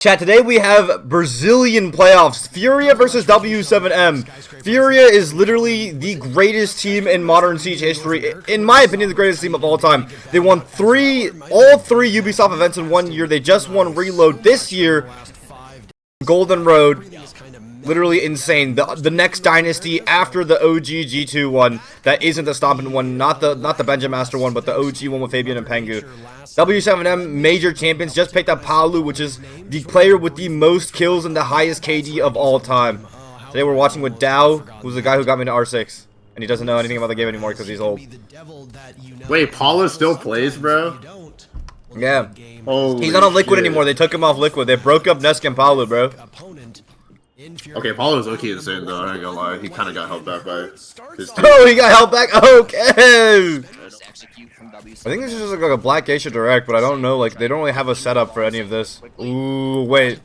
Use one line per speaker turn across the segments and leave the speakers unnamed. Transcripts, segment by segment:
Chat, today we have Brazilian playoffs, Furia versus W7M. Furia is literally the greatest team in modern Siege history. In my opinion, the greatest team of all time. They won all three Ubisoft events in 1 year. They just won Reload this year. Golden Road. Literally insane. The next dynasty after the OG G2 one that isn't the Stompin' one, not the Benjamin Master one, but the OG one with Fabian and Pengu. W7M major champions just picked up Paulo, which is the player with the most kills and the highest KD of all time. Today we're watching with Dow, who's the guy who got me to R6, and he doesn't know anything about the game anymore because he's old.
Wait, Paulo still plays, bro?
Yeah.
Holy
he's not on Liquid
shit.
anymore. They took him off Liquid. They broke up Nesk and Paulo, bro.
Okay, Paulo's okay insane though, I ain't gonna lie. He kind of got held back by his team.
Oh, he got held back? Okay! I think this is just like a Black Geisha Direct, but I don't know, like, they don't really have a setup for any of this. Ooh, wait.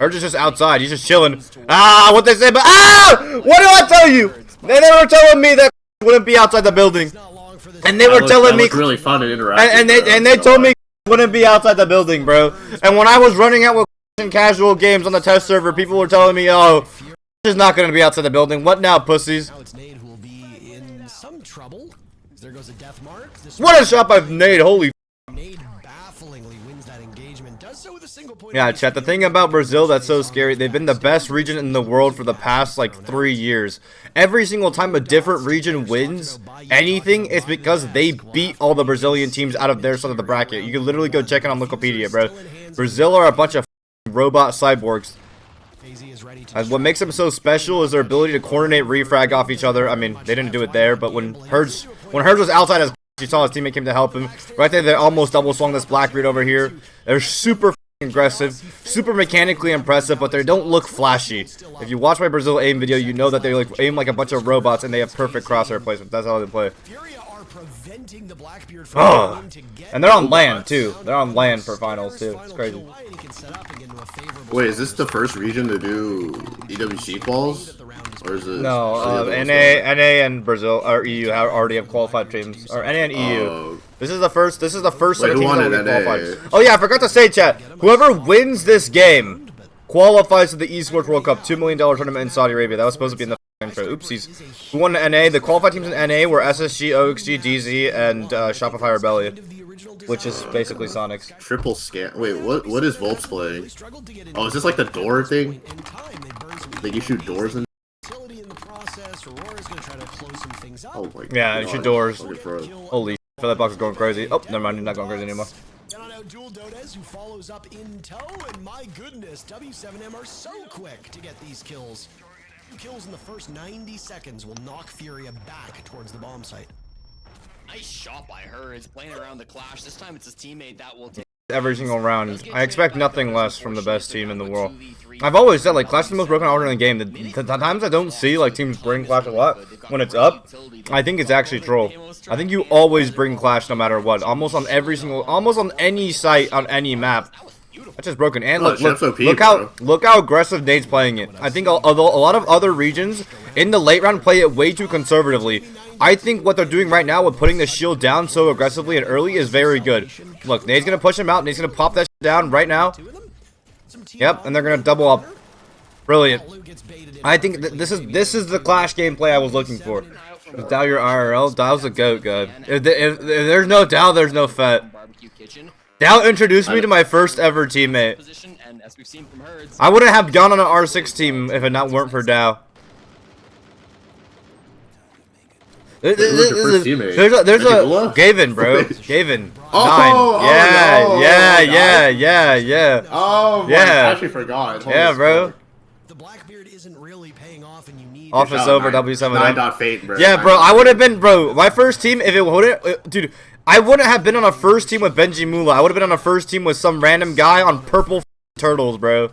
Urge is just outside, he's just chilling. Ah, what they say, but what do I tell you? They were telling me that wouldn't be outside the building. And they were telling me
really fun and interactive.
And they told me wouldn't be outside the building, bro. And when I was running out with casual games on the test server, people were telling me, oh, is not going to be outside the building. What now, pussies? What a shot by Nade, holy yeah, chat, the thing about Brazil that's so scary, they've been the best region in the world for the past, like, 3 years. Every single time a different region wins anything, it's because they beat all the Brazilian teams out of their side of the bracket. You can literally go check it on Wikipedia, bro. Brazil are a bunch of robot cyborgs. And what makes them so special is their ability to coordinate refrag off each other. I mean, they didn't do it there, but when Herds was outside as he saw his teammate came to help him. Right there, they almost double swung this Blackbeard over here. They're super aggressive, super mechanically impressive, but they don't look flashy. If you watch my Brazil aim video, you know that they like aim like a bunch of robots and they have perfect crosshair placement. That's how they play. Oh, and they're on land too. They're on land for finals too. It's crazy.
Wait, is this the first region to do EWC quals? Or is it?
No, NA and Brazil or EU already have qualified teams. Or NA and EU. This is the first. This is the first set of teams that will qualify. Oh yeah, I forgot to say, chat. Whoever wins this game qualifies to the Esports World Cup $2 million tournament in Saudi Arabia. That was supposed to be in the intro. Oopsies. Who won the NA? The qualified teams in NA were SSG, OXG, DZ, and Shopify Rebellion, which is basically Sonic's.
Triple scan. Wait, what is Volts playing? Oh, is this like the door thing? Like you shoot doors in? Oh my god.
Yeah, you shoot doors. Holy shit, that box is going crazy. Oh, never mind, he's not going crazy anymore.
Dual Dodes who follows up in tow, and my goodness, W7M are so quick to get these kills. 2 kills in the first 90 seconds will knock Furia back towards the bomb site.
Nice shot by her. It's playing around the clash. This time it's his teammate that will take
every single round. I expect nothing less from the best team in the world. I've always said, like, Clash is the most broken order in the game. The times I don't see, like, teams bring Clash a lot, when it's up, I think it's actually troll. I think you always bring Clash no matter what. Almost on any site, on any map. That's just broken. And look how aggressive Nade's playing it. I think although a lot of other regions in the late round play it way too conservatively, I think what they're doing right now with putting the shield down so aggressively and early is very good. Look, Nade's gonna push him out, and he's gonna pop that shit down right now. Yep, and they're gonna double up. Brilliant. I think this is the Clash gameplay I was looking for. Dow your IRL. Dow's a goat, guy. If there's no Dow, there's no Fett. Dow introduced me to my first ever teammate. I wouldn't have gone on an R6 team if it weren't for Dow. There's a Gavin, bro. Gavin. Yeah.
Oh,
yeah.
I actually forgot.
Yeah, bro.
The Blackbeard isn't really paying off, and you need
Office over W7M.
Fate, bro.
Yeah, bro. I would have been, bro. My first team, if it wouldn't, dude. I wouldn't have been on a first team with Benji Mula. I would have been on a first team with some random guy on purple turtles, bro.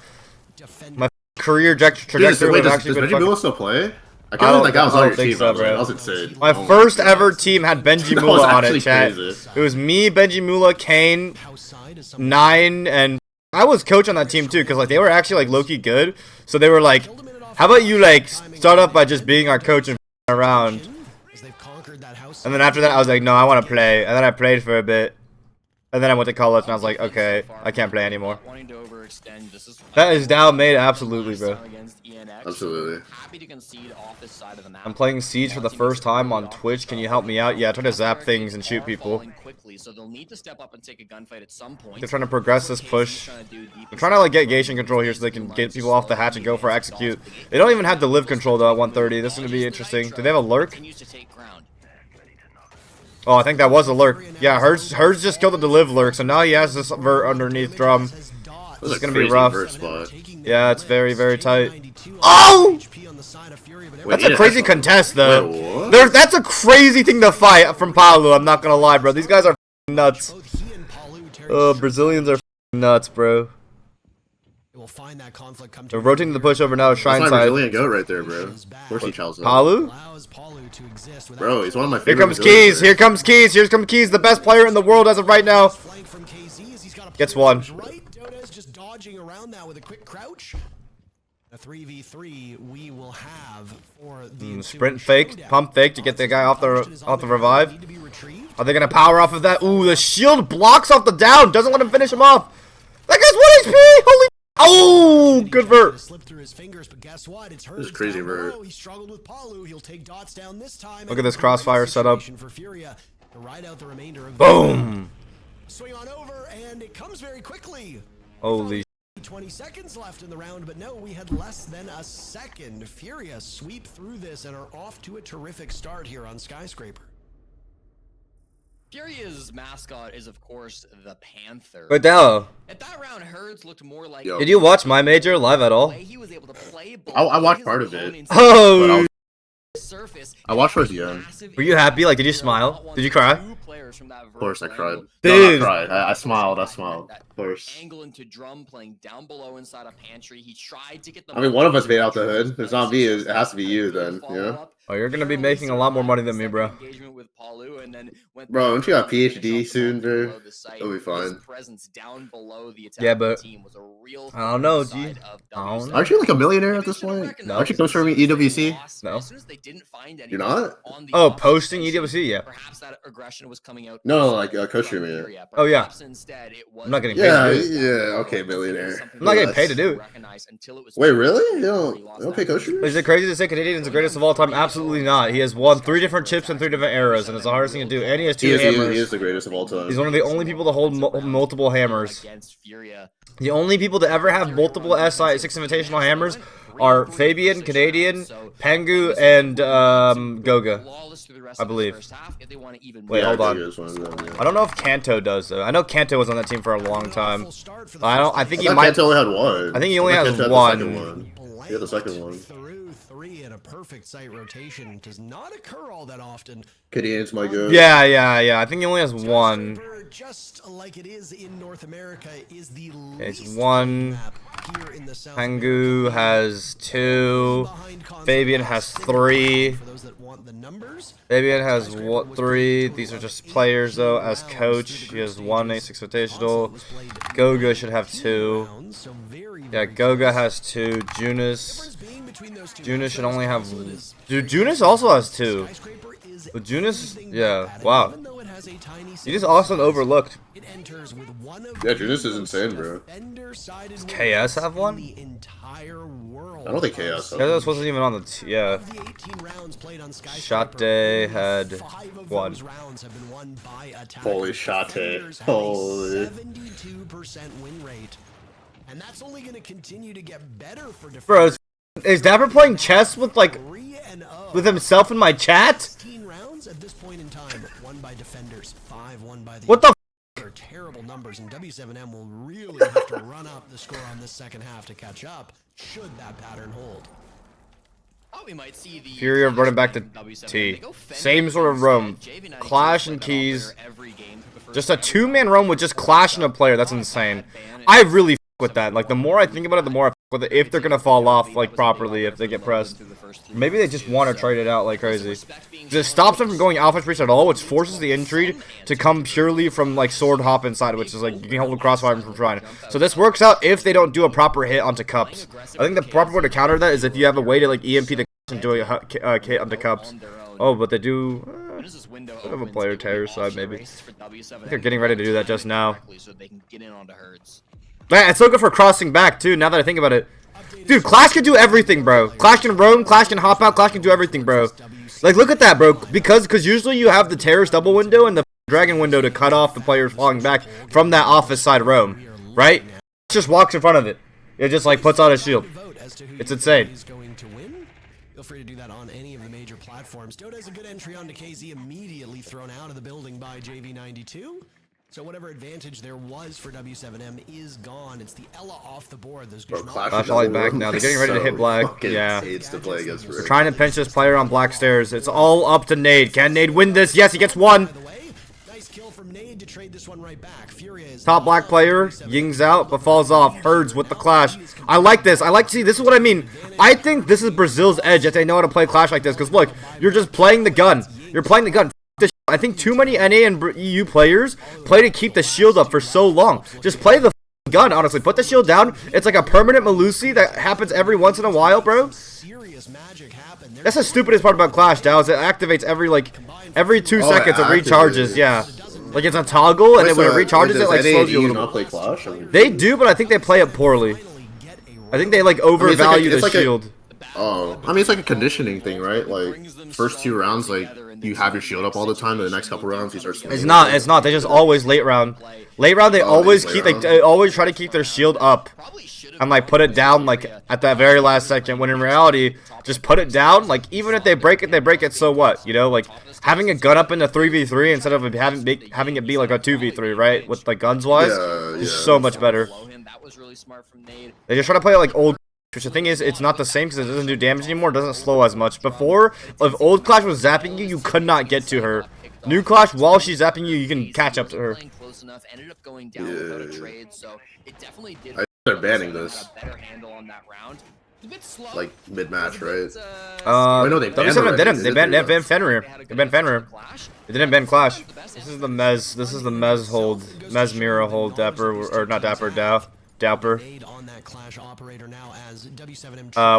My career trajectory would have actually been.
Does Benji Mula still play? I can't believe that guy was on your team,
so, bro.
That was insane.
My first ever team had Benji Mula on it, chat. It was me, Benji Mula, Kane, 9, and I was coach on that team too, because like they were actually like low-key good. So they were like, how about you like start up by just being our coach and around. And then after that, I was like, no, I want to play. And then I played for a bit. And then I went to college and I was like, okay, I can't play anymore. That is down made, absolutely, bro.
Absolutely.
I'm playing Siege for the first time on Twitch. Can you help me out? Yeah, I try to zap things and shoot people. They're trying to progress this push. They're trying to like get Gation control here so they can get people off the hatch and go for execute. They don't even have the live control though at 130. This is going to be interesting. Do they have a lurk? Oh, I think that was a lurk. Yeah, Hers just killed the live lurk, so now he has this vert underneath drum. This is going to be rough. Yeah, it's very, very tight. Oh! That's a crazy contest, though. That's a crazy thing to fight from Paulo, I'm not going to lie, bro. These guys are nuts. Oh, Brazilians are nuts, bro. They're rotating the push over now, Shrine
That's my
side.
Brazilian goat right there, bro. Of course he Charles.
Paulo?
Bro, he's one of my
Here
favorite.
comes Keys, here comes Keys, here comes Keys, the best player in the world as of right now. Gets one.
Just dodging around that with a quick crouch. A 3v3 we will have for the
Sprint fake, pump fake to get the guy off the revive. Are they gonna power off of that? Ooh, the shield blocks off the down, doesn't let him finish him off. That guy's 1 HP. Holy. Oh, good vert.
This is crazy vert.
Look at this crossfire setup. Boom.
Swing on over, and it comes very quickly.
Holy.
20 seconds left in the round, but no, we had less than a second. Furia sweep through this and are off to a terrific start here on Skyscraper.
Furia's mascot is, of course, the Panther.
Wait, Dallo.
At that round, Herds looked more like.
Yo.
Did you watch my major live at all?
He was able to play
I watched part of it.
Oh.
I watched towards the end.
Were you happy? Like, did you smile? Did you cry?
Of course I cried.
Dude.
No, I cried. I smiled. Of course.
Angle into drum playing down below inside a pantry. He tried to get the.
I mean, one of us made out the hood. If it's not me, it has to be you then. Yeah.
Oh, you're gonna be making a lot more money than me, bro.
Bro, don't you got PhD soon, bro? It'll be fine.
Yeah, but I don't know, G. I don't know.
Aren't you like a millionaire at this point?
No.
Aren't you co-streaming EWC?
No.
You're not?
Oh, posting EWC, yeah.
No, like co-streaming it.
Oh yeah. I'm not getting paid
Yeah,
to do it.
yeah. Okay, millionaire.
I'm not getting paid to do it.
Wait, really? You don't pay co-streamers?
Is it crazy to say Canadian's the greatest of all time? Absolutely not. He has won 3 different chips in 3 different eras, and it's the hardest thing to do. And he has 2 hammers.
He is the greatest of all time.
He's one of the only people to hold multiple hammers. The only people to ever have multiple SI 6 Invitational hammers are Fabian, Canadian, Pengu, and Goga, I believe. Wait, hold on. I don't know if Kanto does though. I know Kanto was on that team for a long time. I think he might.
Kanto only had one.
I think he only has
Kanto had
one.
The second one. He had the second one.
Through 3 in a perfect site rotation does not occur all that often.
Canadian's my good.
Yeah. I think he only has one.
Just like it is in North America, is the
It's 1. Pengu has 2. Fabian has 3. Fabian has 3. These are just players though. As coach, he has 1 A6 Invitational. Goga should have 2. Yeah, Goga has 2. Junis should only have. Dude, Junis also has 2. But Junis, yeah, wow. He just also overlooked.
Yeah, Junis is insane, bro.
Does KS have 1?
I don't think KS.
KS wasn't even on the yeah. Shate had 1.
Holy Shate. Holy.
72% win rate. And that's only going to continue to get better for defenders.
Bro, is Dapper playing chess with like with himself in my chat?
16 rounds at this point in time, won by defenders, 5 won by the.
What the?
They're terrible numbers, and W7M will really have to run up the score on this second half to catch up. Should that pattern hold?
Oh, we might see the
Furia running back to T. Same sort of roam. Clash and Keys. Just a 2-man roam with just Clash and a player. That's insane. I really with that. Like, the more I think about it, the more I with it. If they're gonna fall off like properly, if they get pressed, maybe they just want to trade it out like crazy. This stops them from going alpha breach at all, which forces the intrigue to come purely from like sword hop inside, which is like you can hold a crossfire from trying. So this works out if they don't do a proper hit onto cups. I think the proper way to counter that is if you have a way to like EMP the and do a hit onto cups. Oh, but they do.
soon as this window
Bit of a
opens,
player
it will be
terror side,
offshore
maybe.
races for W7M.
I think they're getting ready to do that just now.
So they can get in onto herds.
Man, it's so good for crossing back, too, now that I think about it. Dude, Clash can do everything, bro. Clash can roam, Clash can hop out, Clash can do everything, bro. Like, look at that, bro. Because usually you have the terrorist double window and the dragon window to cut off the players falling back from that office side roam, right? It just walks in front of it. It just, like, puts out a shield. It's insane.
Feel free to do that on any of the major platforms. Dota has a good entry onto KZ, immediately thrown out of the building by JV92. So whatever advantage there was for W7M is gone. It's the Ella off the board. Those
Bro,
good
Clash all back now. They're getting ready to hit black. Yeah.
Hates to play against
They're trying to pinch this player on black stairs. It's all up to Nade. Can Nade win this? Yes, he gets one.
Nice kill from Nade to trade this one right back. Furia is
Top black player, yings out, but falls off. Herds with the Clash. I like this. I like to see, this is what I mean. I think this is Brazil's edge if they know how to play Clash like this. Because look, you're just playing the gun. You're playing the gun. I think too many NA and EU players play to keep the shield up for so long. Just play the gun, honestly. Put the shield down. It's like a permanent Malusi that happens every once in a while, bro. That's the stupidest part about Clash, Dow, is it activates every 2 seconds it recharges, yeah. Like it's a toggle, and then when it recharges it, like slows you a little bit.
Clash? I mean,
They do, but I think they play it poorly. I think they like overvalue the shield.
Oh, I mean, it's like a conditioning thing, right? Like, first 2 rounds, like, you have your shield up all the time, and the next couple rounds, you start swinging.
It's not. They just always late round. Late round, they always keep, they always try to keep their shield up. And, like, put it down, like, at that very last second, when in reality, just put it down. Like, even if they break it, so what? You know, like, having a gun up in a 3v3 instead of having it be, like, a 2v3, right? With, like, guns-wise, is so much better. They just try to play it like old. Which the thing is, it's not the same because it doesn't do damage anymore. It doesn't slow as much. Before, if old Clash was zapping you, you could not get to her. New Clash, while she's zapping you, you can catch up to her.
I think they're banning this. Like, mid-match, right?
Wait,
no, they banned
W7M didn't.
it.
They banned Fenrir. They banned Fenrir. They didn't ban Clash. This is the Mez. This is the Mez hold. Mez Mira hold. Dapper, or not Dapper, Dapper.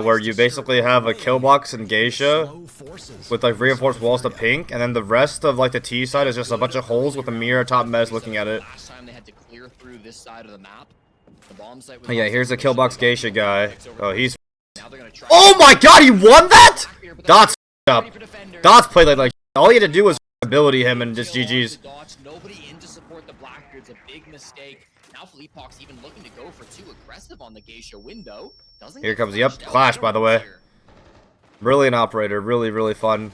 Where you basically have a kill box and Geisha with like reinforced walls to pink, and then the rest of like the T side is just a bunch of holes with a mirror top Mez looking at it. Oh yeah, here's the kill box Geisha guy. Oh, he's. Oh my God, he won that! Dots up. Dots played like all he had to do was ability him and just GG's. Even looking to go for too aggressive on the Geisha window. Here comes the Clash, by the way. Brilliant operator, really fun,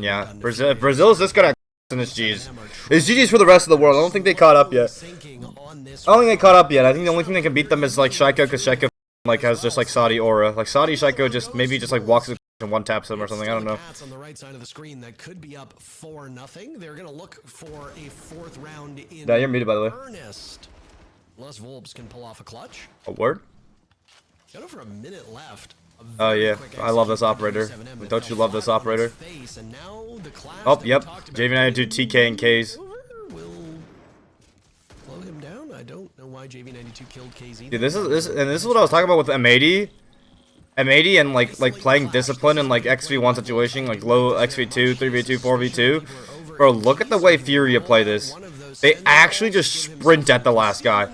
yeah. Brazil's this good at in his G's. His GG's for the rest of the world. I don't think they caught up yet. I don't think they caught up yet. I think the only thing that can beat them is like Shaiko, because Shaiko like has just like Saudi aura. Like Saudi Shaiko just maybe just like walks and one taps him or something. I don't know.
On the right side of the screen that could be up 4-0. They're gonna look for a 4th round in.
Yeah, you're muted by the way.
Earnest. Unless Volbs can pull off a clutch.
A word?
Got over a minute left.
Oh yeah, I love this operator. Don't you love this operator? Oh, yep. JV92 TK and Ks.
Will slow him down. I don't know why JV92 killed KZ.
Dude, this is what I was talking about with M80. M80 and like playing discipline in like XV1 situation, like low XV2, 3v2, 4v2. Bro, look at the way Furia play this. They actually just sprint at the last guy.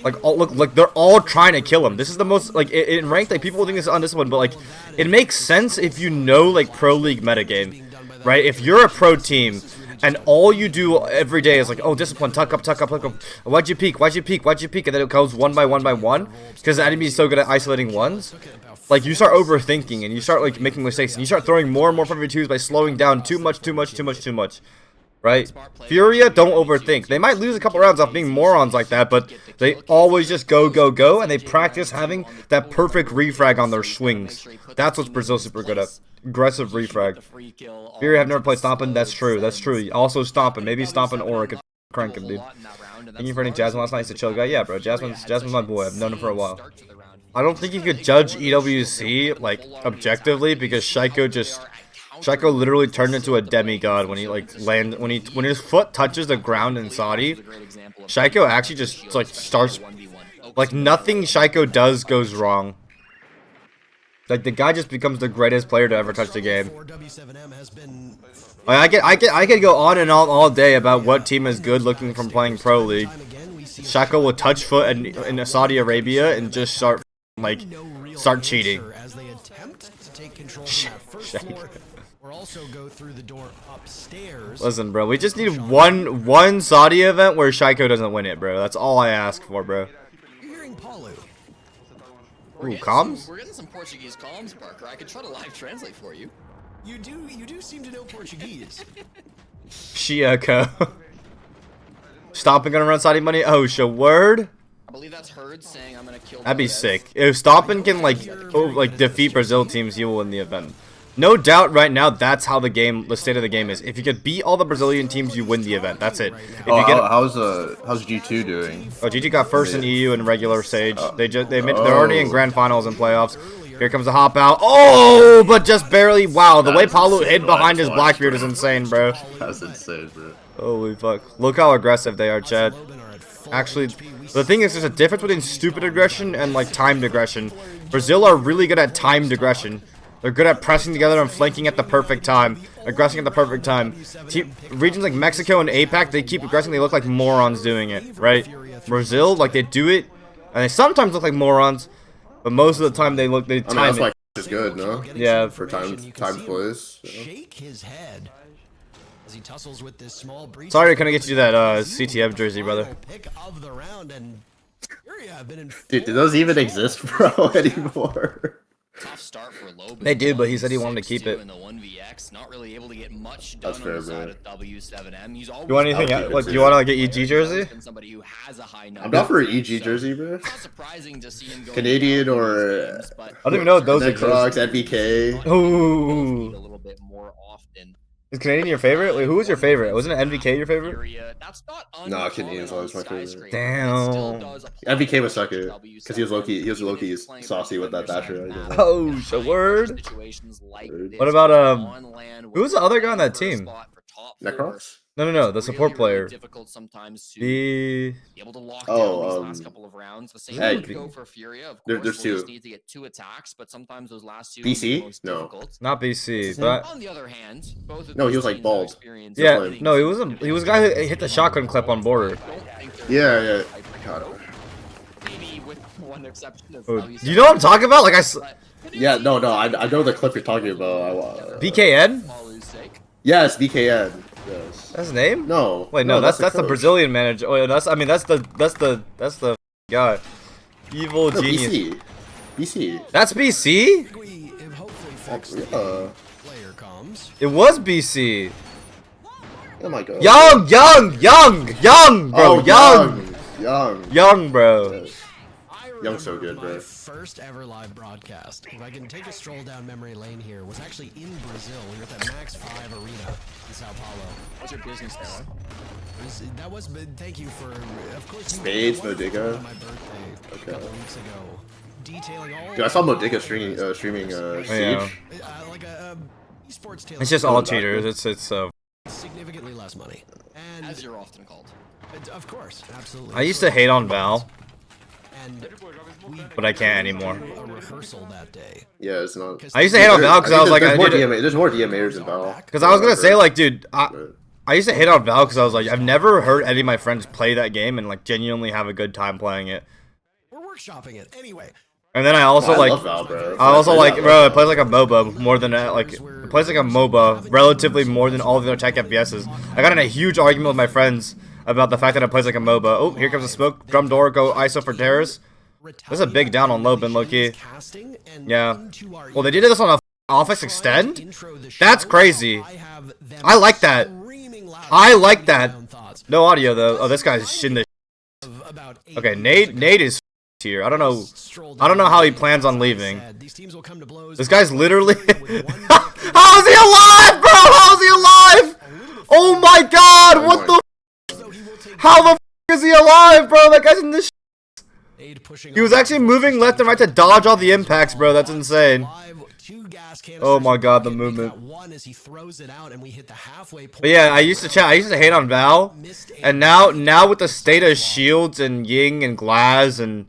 Like, look, they're all trying to kill him. This is the most, like, in ranked, like, people think this is undisciplined, but, like, it makes sense if you know, like, pro league metagame, right? If you're a pro team, and all you do every day is, like, oh, discipline, tuck up, why'd you peek, and then it goes one by one, because the enemy is so good at isolating ones, like, you start overthinking, and you start, like, making mistakes, and you start throwing more and more 5v2s by slowing down too much. Right? Furia, don't overthink. They might lose a couple rounds off being morons like that, but they always just go, and they practice having that perfect refrag on their swings. That's what Brazil's super good at. Aggressive refrag. Furia have never played Stompin', that's true. Also Stompin', maybe Stompin' Aura could crank him, dude. Thank you for hitting Jasmine last night, he's a chill guy. Yeah, bro, Jasmine's my boy, I've known him for a while. I don't think you could judge EWC, like, objectively, because Shaiko literally turned into a demigod when he when his foot touches the ground in Saudi. Shaiko actually just like starts, like nothing Shaiko does goes wrong. Like the guy just becomes the greatest player to ever touch the game.
W7M has been
Like, I could go on and on all day about what team is good looking from playing Pro League. Shaka will touch foot in Saudi Arabia and just start cheating. Listen, bro, we just need one Saudi event where Shaiko doesn't win it, bro. That's all I ask for, bro.
You're hearing Paulo.
Ooh, comms?
We're getting some Portuguese comms, Parker. I could try to live translate for you.
You do seem to know Portuguese.
Shiako. Stomping gonna run Saudi money? Oh, show word?
I believe that's Herd saying I'm gonna kill.
That'd be sick. If Stompin can like defeat Brazil teams, he will win the event. No doubt right now that's how the state of the game is. If you could beat all the Brazilian teams, you win the event. That's it. If you get
how's G2 doing?
Oh, GG got first in EU in regular stage. They're already in grand finals and playoffs. Here comes the hop out. Oh, but just barely. Wow, the way Paulo hid behind his Blackbeard is insane, bro.
That's insane, bro.
Holy fuck. Look how aggressive they are, Chad. Actually, the thing is, there's a difference between stupid aggression and like timed aggression. Brazil are really good at timed aggression. They're good at pressing together and flanking at the perfect time, aggressing at the perfect time. Regions like Mexico and APAC, they keep aggressing. They look like morons doing it, right? Brazil, like they do it, and they sometimes look like morons, but most of the time they time
that's
it.
why it's good, no?
Yeah,
for time plays.
Shake his head as he tussles with this small breach.
Sorry I couldn't get you that CTF jersey, brother.
Pick of the round, and
Dude, do those even exist, bro, anymore?
Tough start for Logan.
They do, but he said he wanted to keep it.
In the 1vx, not really able to get much done
That's fair,
on the side
bro.
of W7M. He's always
You want anything else? Like, do you want to like, get EG jersey?
somebody who has a high number.
I'm not for an EG jersey, bro.
It's not surprising to see him go
Canadian or
games, but
I don't even know what those
Dead
exist.
Crocs, NVK.
Ooh.
a little bit more often.
Is Canadian your favorite? Wait, who was your favorite? Wasn't it NVK your favorite?
Furia, that's not
Nah,
uncommon
Canadian's
on
always my favorite.
Skyscraper.
Damn.
It still does apply
NVK was
to
second, because he was low-key, saucy with that dasher.
Oh, so word.
Situations like
What about who was the other guy on that team?
Necrox?
No, the support player.
Difficult sometimes to
be
able to lock
Oh,
down these last couple of rounds. The same
Egg.
would go for Furia. Of
There's
course,
two.
we'll just need to get 2 attacks, but sometimes those last 2
BC?
are the most
No.
difficult.
not BC, but
On the other hand, both of
No, he
these
was, like,
teams
bald.
have experienced
yeah,
Definitely.
no, he was a guy who hit the shotgun clip on border.
Yeah. God.
Maybe with one exception of
Oh,
W7M.
do you know what I'm talking about? Like
Yeah, no, I know the clip you're talking about.
BKN?
Paulu's sake.
Yes, BKN. Yes.
That's his name?
No.
Wait, no, that's the
coach.
Brazilian manager. Oh, yeah, that's the guy. Evil
No,
genius.
BC.
That's BC?
we have hopefully fixed
Yeah.
the player comms.
It was BC.
Oh my god.
Young, bro,
Oh, young.
young, bro.
Yes.
I
Young's so
remember
good, bro.
My first ever live broadcast, if I can take a stroll down memory lane here, was actually in Brazil. We were at the Max 5 Arena in Sao Paulo.
What's your business there?
That was, thank you for, of course, you
Spades,
were
Modica.
on my birthday a
Okay.
couple weeks ago. Detailing all
Dude, I saw Modica streaming Siege.
Yeah.
like a esports tale.
It's just all cheaters. It's
significantly less money. And
As you're often called.
of course, absolutely.
I used to hate on Val,
And we
but I can't anymore.
a rehearsal that day.
Yeah, it's not.
I used to hate on Val because I was like,
there's more
I did it.
there's more DMAs than Val.
Because I was gonna say, like, dude, I used to hate on Val because I was like, I've never heard any of my friends play that game and like genuinely have a good time playing it.
We're workshopping it anyway.
And then I also
I
like,
love Val, bro.
I also like,
love
bro,
Val.
it plays like a MOBA more than it plays like a MOBA relatively more than all the other tech FPSs. I got in a huge argument with my friends about the fact that it plays like a MOBA. Oh, here comes the smoke. Drum door, go ISO for terrors. This is a big down on Logan, low-key. Yeah. Well, they did this on a Office Extend? That's crazy. I like that. I like that. No audio, though. Oh, this guy's shitting the Okay, Nate is here. I don't know how he plans on leaving. This guy's literally How is he alive, bro? How is he alive? Oh my god, what the How the is he alive, bro? That guy's in this He was actually moving left and right to dodge all the impacts, bro. That's insane. Oh my god, the movement. But yeah, I used to hate on Val, and now with the state of shields and Ying and Glass, and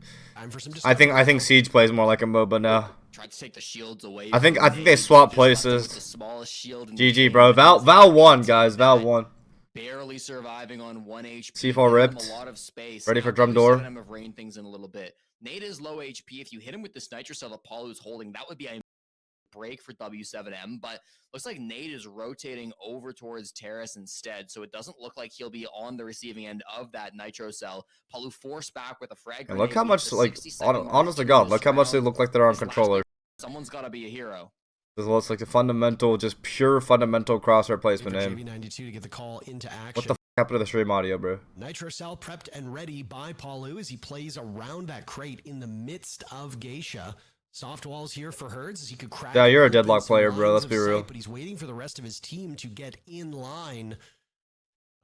I think Siege plays more like a MOBA now.
Tried to take the shields away.
I think they swapped places.
The smallest shield
GG, bro. Val won, guys. Val won.
Barely surviving on 1 HP.
C4 ripped.
A lot of space.
Ready for drum door.
W7M have reined things in a little bit. Nate is low HP. If you hit him with this nitro cell that Paulo's holding, that would be a break for W7M, but looks like Nate is rotating over towards Terrace instead, so it doesn't look like he'll be on the receiving end of that nitro cell. Paulo forced back with a frag.
And look how much, like, honest to God, look how much they look like they're on controller.
Someone's got to be a hero.
This looks like a fundamental, just pure fundamental crosshair placement aim.
JB92 to get the call into action.
What the f happened to the stream audio, bro?
Nitro cell prepped and ready by Paulo as he plays around that crate in the midst of Geisha. Soft walls here for Herds as he could crack.
Yeah, you're a deadlock player, bro. Let's be real.
But he's waiting for the rest of his team to get in line.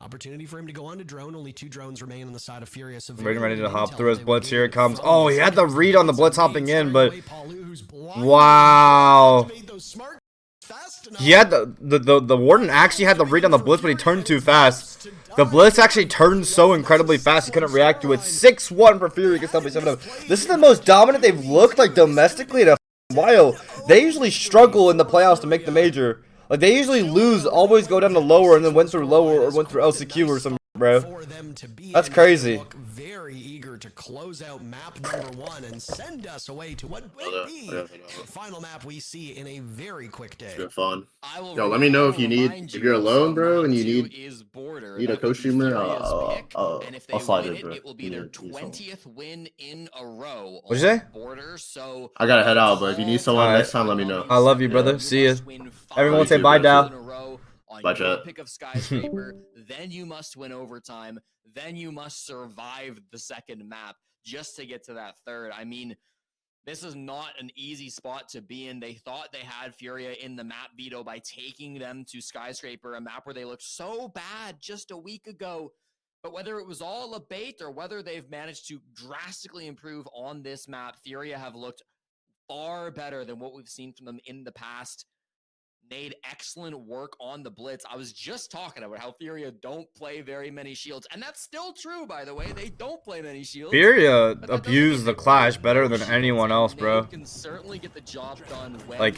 Opportunity for him to go on to drone. Only 2 drones remain on the side of Furia. So
ready to hop through his blitz. Here it comes. Oh, he had the read on the blitz hopping in, but wow. He had the Warden actually had the read on the blitz, but he turned too fast. The blitz actually turned so incredibly fast he couldn't react to it. 6-1 for Fury against W7M. This is the most dominant they've looked like domestically in a while. They usually struggle in the playoffs to make the major. Like, they usually lose, always go down to lower, and then went through lower or went through LCQ or something, bro. That's crazy.
Very eager to close out map number 1 and send us away to what will be the final map we see in a very quick day.
It's been fun. Yo, let me know if you need, if you're alone, bro, and you need a co-streamer. I'll slide it, bro.
It will be their 20th win in a row.
What'd you say?
Border, so
I gotta head out, but if you need someone next time, let me know.
I love you, brother. See ya. Everyone say bye, Dow.
Bye, chat.
Pick of Skyscraper, then you must win overtime, then you must survive the second map just to get to that third. I mean, this is not an easy spot to be in. They thought they had Furia in the map veto by taking them to Skyscraper, a map where they looked so bad just a week ago. But whether it was all a bait or whether they've managed to drastically improve on this map, Furia have looked far better than what we've seen from them in the past. Made excellent work on the blitz. I was just talking about how Furia don't play very many shields, and that's still true, by the way. They don't play many shields.
Furia abused the Clash better than anyone else, bro.
Can certainly get the job done.
Like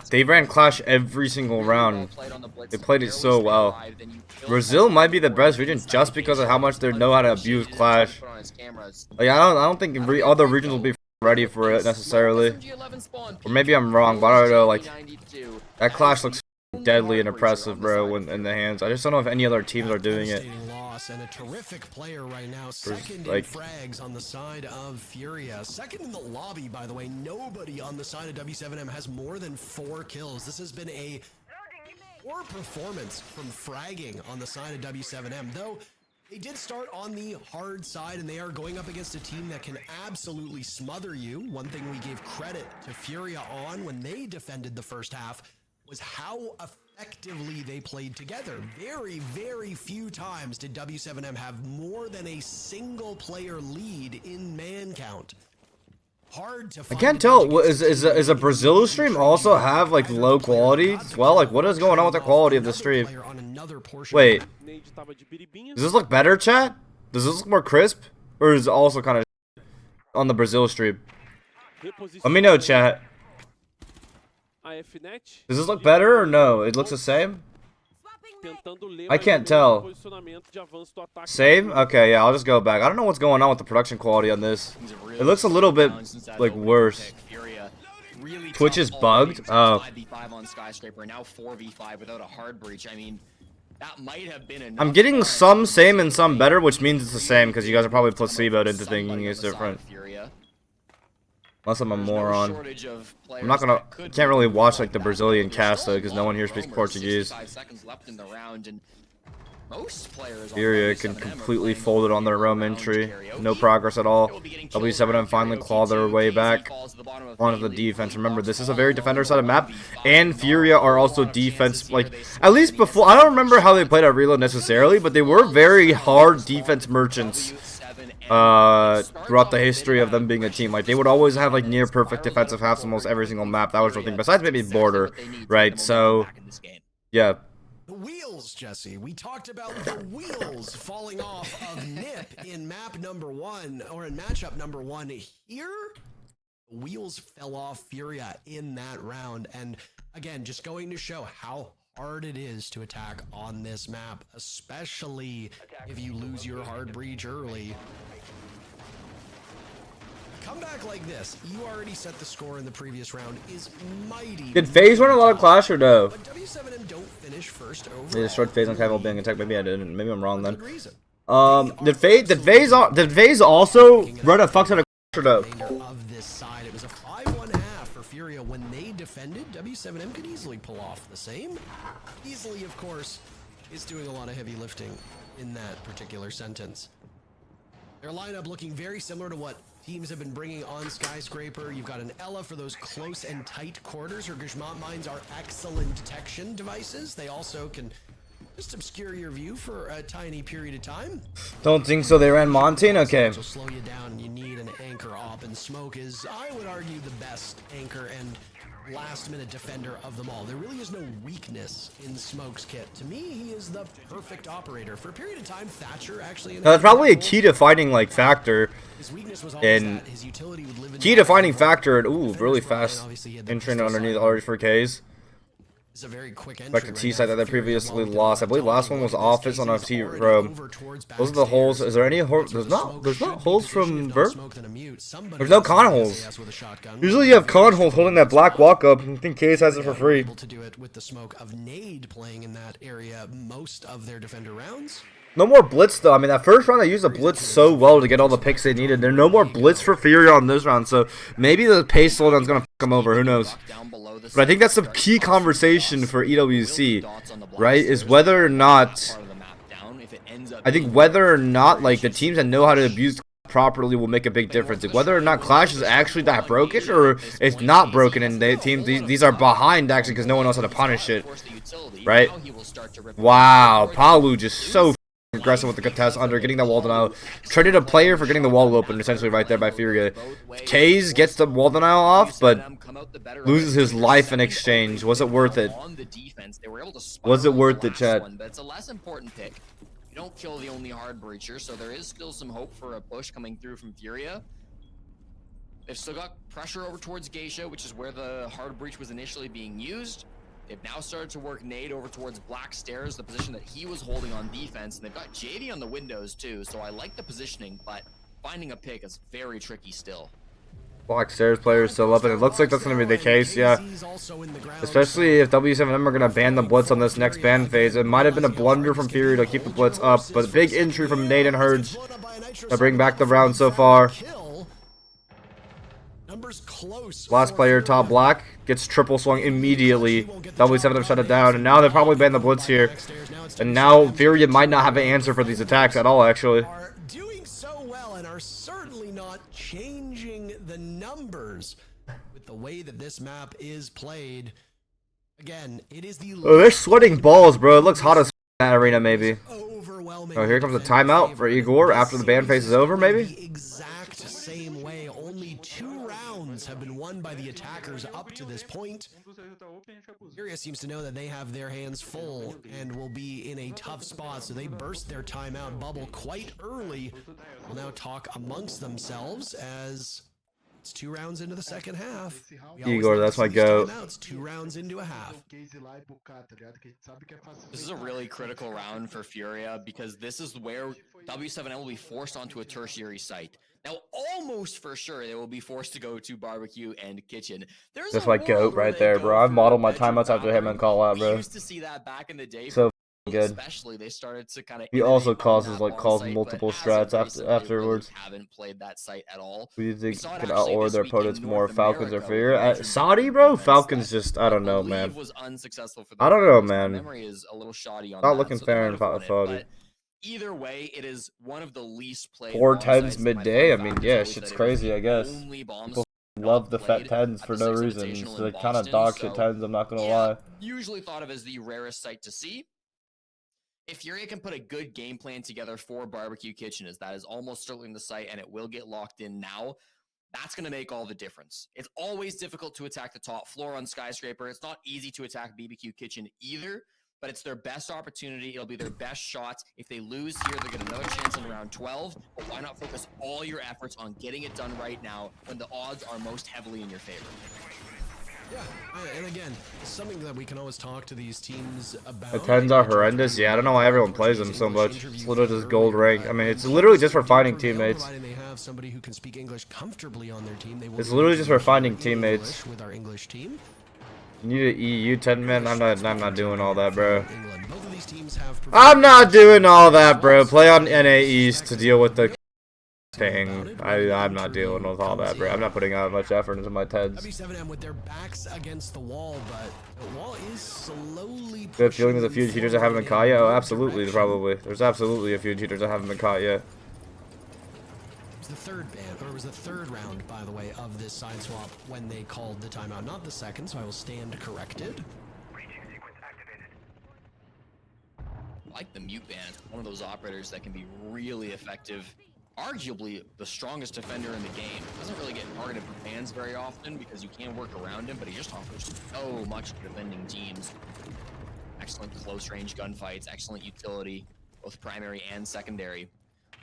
they ran Clash every single round. They played it so well. Brazil might be the best region just because of how much they know how to abuse Clash. Like I don't think other regions will be ready for it necessarily, or maybe I'm wrong, but I don't know. Like that Clash looks deadly and impressive, bro, in the hands. I just don't know if any other teams are doing it.
And a terrific player right now, second
like,
in frags on the side of Furia. Second in the lobby, by the way. Nobody on the side of W7M has more than 4 kills. This has been a poor performance from fragging on the side of W7M, though. They did start on the hard side, and they are going up against a team that can absolutely smother you. One thing we gave credit to Furia on when they defended the first half was how effectively they played together. Very, very few times did W7M have more than a single player lead in man count. Hard to find.
I can't tell. Is a Brazil stream also have like low quality as well? Like, what is going on with the quality of the stream? Wait, does this look better, chat? Does this look more crisp, or is it also kind of on the Brazil stream? Let me know, chat. Does this look better or no? It looks the same. I can't tell. Same? Okay, yeah, I'll just go back. I don't know what's going on with the production quality on this. It looks a little bit like worse. Twitch is bugged. Oh.
5v5 on Skyscraper, now 4v5 without a hard breach. I mean, that might have been enough.
I'm getting some same and some better, which means it's the same because you guys are probably placeboed into thinking it's different. Unless I'm a moron. I'm not gonna. Can't really watch like the Brazilian cast though, because no one here speaks Portuguese. Furia can completely fold it on their Rome entry. No progress at all. W7M finally claw their way back onto the defense. Remember, this is a very defender-sided map, and Furia are also defense. Like, at least before, I don't remember how they played at Reload necessarily, but they were very hard defense merchants throughout the history of them being a team. Like, they would always have like near perfect defensive halves almost every single map. That was the thing. Besides maybe Border, right? So, yeah.
The wheels, Jesse. We talked about the wheels falling off of Nip in map number 1, or in matchup number 1 here. Wheels fell off Furia in that round. And again, just going to show how hard it is to attack on this map, especially if you lose your hard breach early. A comeback like this, you already set the score in the previous round, is mighty.
Did FaZe run a lot of Clash or no?
But W7M don't finish first overall.
They destroyed FaZe on casual being attacked. Maybe I didn't. Maybe I'm wrong then. Did FaZe also run a fuck ton of Clash or no?
Of this side, it was a 5-1 half for Furia when they defended. W7M could easily pull off the same. Easily, of course, is doing a lot of heavy lifting in that particular sentence. Their lineup looking very similar to what teams have been bringing on Skyscraper. You've got an Ella for those close and tight quarters. Her Gishmat mines are excellent detection devices. They also can just obscure your view for a tiny period of time.
Don't think so. They ran Montane? Okay.
So slow you down, and you need an anchor op, and Smoke is, I would argue, the best anchor and last-minute defender of them all. There really is no weakness in Smoke's kit. To me, he is the perfect operator. For a period of time, Thatcher actually...
That's probably a key defining like factor.
His weakness was
And
his utility would live in
key defining factor, and ooh, really fast entering underneath already for Ks.
It's a very quick
Back to T side that they previously lost. I believe last one was Office on a T roam. Those are the holes. Is there any holes? There's not holes from Verb. There's no con holes. Usually you have con holes holding that black walk up. I think Case has it for free.
Able to do it with the smoke of Nade playing in that area most of their defender rounds.
No more Blitz though. I mean, that first round they used the Blitz so well to get all the picks they needed. There's no more Blitz for Furia on this round, so maybe the pace slowdown's gonna fuck them over. Who knows? But I think that's the key conversation for EWC, right? Is whether or not like the teams that know how to abuse properly will make a big difference. Like, whether or not Clash is actually that broken or it's not broken, and the team these are behind actually because no one knows how to punish it, right? Wow, Paulo just so aggressive with the contest under getting that wall denial. Traded a player for getting the wall open essentially right there by Furia. Kaze gets the wall denial off, but loses his life in exchange. Was it worth it? Was it worth it, Chad?
It's a less important pick. You don't kill the only hard breacher, so there is still some hope for a push coming through from Furia. They've still got pressure over towards Geisha, which is where the hard breach was initially being used. They've now started to work Nade over towards Black Stairs, the position that he was holding on defense. And they've got JD on the windows too, so I like the positioning, but finding a pick is very tricky still.
Black Stairs players still up, and it looks like that's going to be the case, yeah. Especially if W7M are going to ban the Blitz on this next ban phase. It might have been a blunder from Fury to keep the Blitz up, but a big entry from Nade and Herds to bring back the round so far. Last player, top black, gets triple swung immediately. W7M shut it down, and now they probably ban the Blitz here. And now Furia might not have an answer for these attacks at all, actually.
Are doing so well and are certainly not changing the numbers with the way that this map is played. Again, it is the
oh, they're sweating balls, bro. It looks hot as in that arena, maybe.
overwhelming.
Oh, here comes a timeout for Igor after the ban phase is over, maybe?
The exact same way. Only 2 rounds have been won by the attackers up to this point. Furia seems to know that they have their hands full and will be in a tough spot, so they burst their timeout bubble quite early. Will now talk amongst themselves as it's 2 rounds into the second half.
Igor, that's my goat.
It's 2 rounds into a half.
This is a really critical round for Furia because this is where W7M will be forced onto a tertiary site. Now, almost for sure, they will be forced to go to barbecue and kitchen.
That's my goat right there, bro. I've modeled my timeouts after him and call out, bro.
We used to see that back in the day.
So good.
Especially, they started to kind of.
He also calls multiple strats afterwards.
Haven't played that site at all.
We think can outorder their opponents more. Falcons or Furia. Saudi, bro. Falcons just I don't know, man. I don't know, man.
Memory is a little shoddy on
not
that,
looking
so
fair in
Saudi.
Saudi.
Either way, it is one of the least played.
4-10s midday. I mean, yeah, shit's crazy. I guess people love the Fett 10s for no reason. It's like kind of dog shit 10s. I'm not gonna lie.
Usually thought of as the rarest site to see. If Furia can put a good game plan together for Barbecue Kitchen, as that is almost certainly the site, and it will get locked in now. That's going to make all the difference. It's always difficult to attack the top floor on Skyscraper. It's not easy to attack BBQ Kitchen either. but it's their best opportunity. It'll be their best shots. If they lose here, they'll get another chance in round 12. But why not focus all your efforts on getting it done right now when the odds are most heavily in your favor?
Yeah, and again, something that we can always talk to these teams about.
The 10s are horrendous. Yeah, I don't know why everyone plays them so much. It's literally just gold rank. I mean, it's literally just for finding teammates.
They have somebody who can speak English comfortably on their team.
It's literally just for finding teammates.
With our English team.
You need an EU 10 man. I'm not doing all that, bro.
Both of these teams have
I'm not doing all that, bro. Play on NA East to deal with the thing. I'm not dealing with all that, bro. I'm not putting out much effort into my TEDs.
W7M with their backs against the wall, but the wall is slowly.
Good feeling there's a few cheaters that haven't been caught yet. Oh, absolutely, probably. There's absolutely a few cheaters that haven't been caught yet.
It was the third ban, or it was the third round, by the way, of this side swap when they called the timeout, not the second. So I will stand corrected.
I like the mute ban. It's one of those operators that can be really effective. Arguably the strongest defender in the game. Doesn't really get targeted for bans very often because you can work around him, but he just offers so much to defending teams. Excellent close range gunfights, excellent utility, both primary and secondary.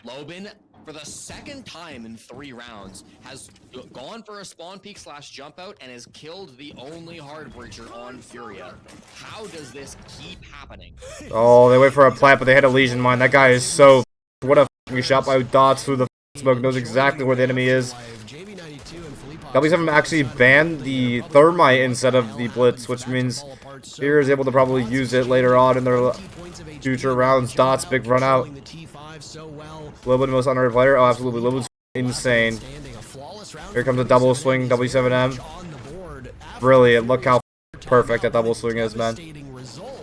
Logan, for the second time in 3 rounds, has gone for a spawn peek / jump out and has killed the only hard breacher on Furia. How does this keep happening?
Oh, they wait for a plant, but they hit a Legion mine. That guy is so... What a f***ing shot by dots through the smoke. Knows exactly where the enemy is. W7M actually banned the Thermite instead of the Blitz, which means Furia is able to probably use it later on in their future rounds. Dots, big run out. Logan, the most underrated player. Oh, absolutely. Logan's insane. Here comes a double swing, W7M. Brilliant. Look how perfect that double swing is, man.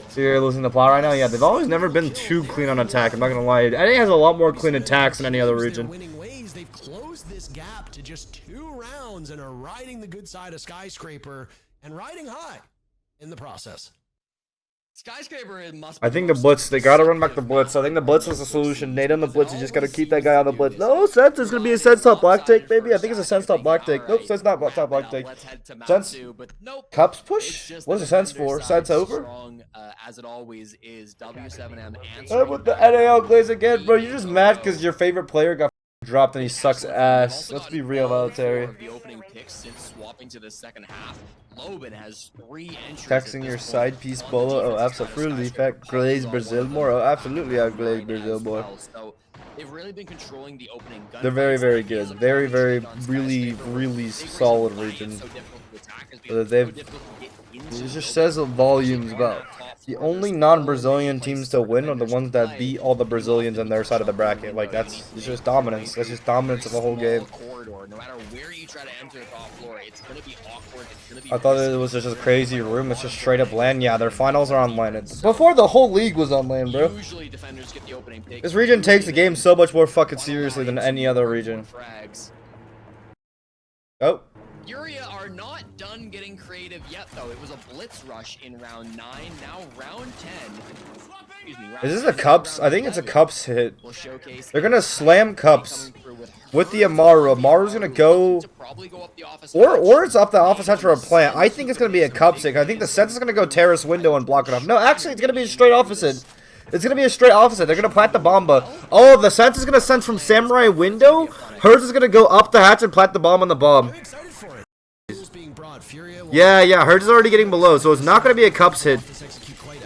So you're losing the plot right now? Yeah, they've always never been too clean on attack. I'm not gonna lie. NA has a lot more clean attacks than any other region.
They've closed this gap to just 2 rounds and are riding the good side of Skyscraper and riding high in the process.
Skyscraper must.
I think the Blitz, they gotta run back the Blitz. I think the Blitz was the solution. Nade on the Blitz, you just gotta keep that guy on the Blitz. No, Sense is gonna be a Sense top black take, maybe. I think it's a Sense top black take. Nope, Sense not top black take. Sense Cups push? What is the Sense for? Sense over?
As it always is, W7M
With the NAL glaze again, bro. You're just mad because your favorite player got dropped and he sucks ass. Let's be real, military.
The opening picks since swapping to the second half. Logan has 3 entries.
Texting your side piece, Paulo. Oh, absolutely. Fett glaze Brazil more. Oh, absolutely. I glaze Brazil more.
So they've really been controlling the opening gun.
They're very, very good. Very, really solid region. It just says volumes about the only non-Brazilian teams to win are the ones that beat all the Brazilians on their side of the bracket. Like it's just dominance. That's just dominance of the whole game.
No matter where you try to enter the top floor, it's gonna be awkward. It's gonna be.
I thought it was just a crazy room. It's just straight up LAN. Yeah, their finals are on LAN. Before the whole league was on LAN, bro.
Usually defenders get the opening pick.
This region takes the game so much more fucking seriously than any other region. Oh.
Furia are not done getting creative yet, though. It was a blitz rush in round 9. Now round 10. Excuse me, round
Is this a Cups? I think it's a Cups hit.
We'll showcase.
They're gonna slam Cups with the Amaru. Amaru's gonna go, or it's up the office hatch for a plant. I think it's gonna be a Cups hit. I think the Sense is gonna go terrace window and block it off. No, actually, it's gonna be a straight opposite. It's gonna be a straight opposite. They're gonna plant the bomba. Oh, the Sense is gonna sense from Samurai window. Hers is gonna go up the hatch and plant the bomb on the bomb. Yeah, Hers is already getting below, so it's not going to be a Cups hit.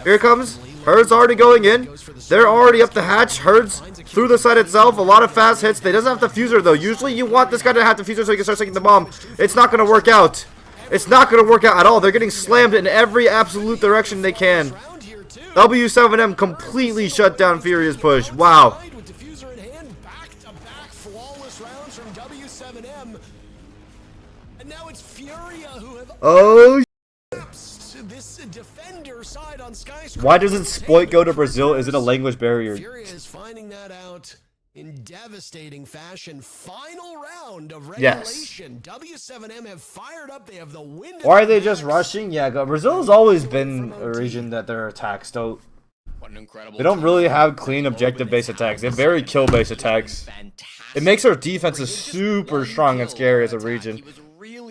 Here it comes. Hers already going in. They're already up the hatch. Hers through the side itself. A lot of fast hits. They doesn't have the fuser, though. Usually you want this guy to have the fuser so he can start taking the bomb. It's not going to work out. It's not going to work out at all. They're getting slammed in every absolute direction they can. W7M completely shut down Furia's push. Wow. Oh, why doesn't Sploit go to Brazil? Is it a language barrier?
Furia is finding that out in devastating fashion. Final round of regulation. Yes. W7M have fired up. They have the wind.
Why are they just rushing? Yeah, Brazil's always been a region that their attacks don't. They don't really have clean objective-based attacks. They have very kill-based attacks. It makes our defenses super strong and scary as a region.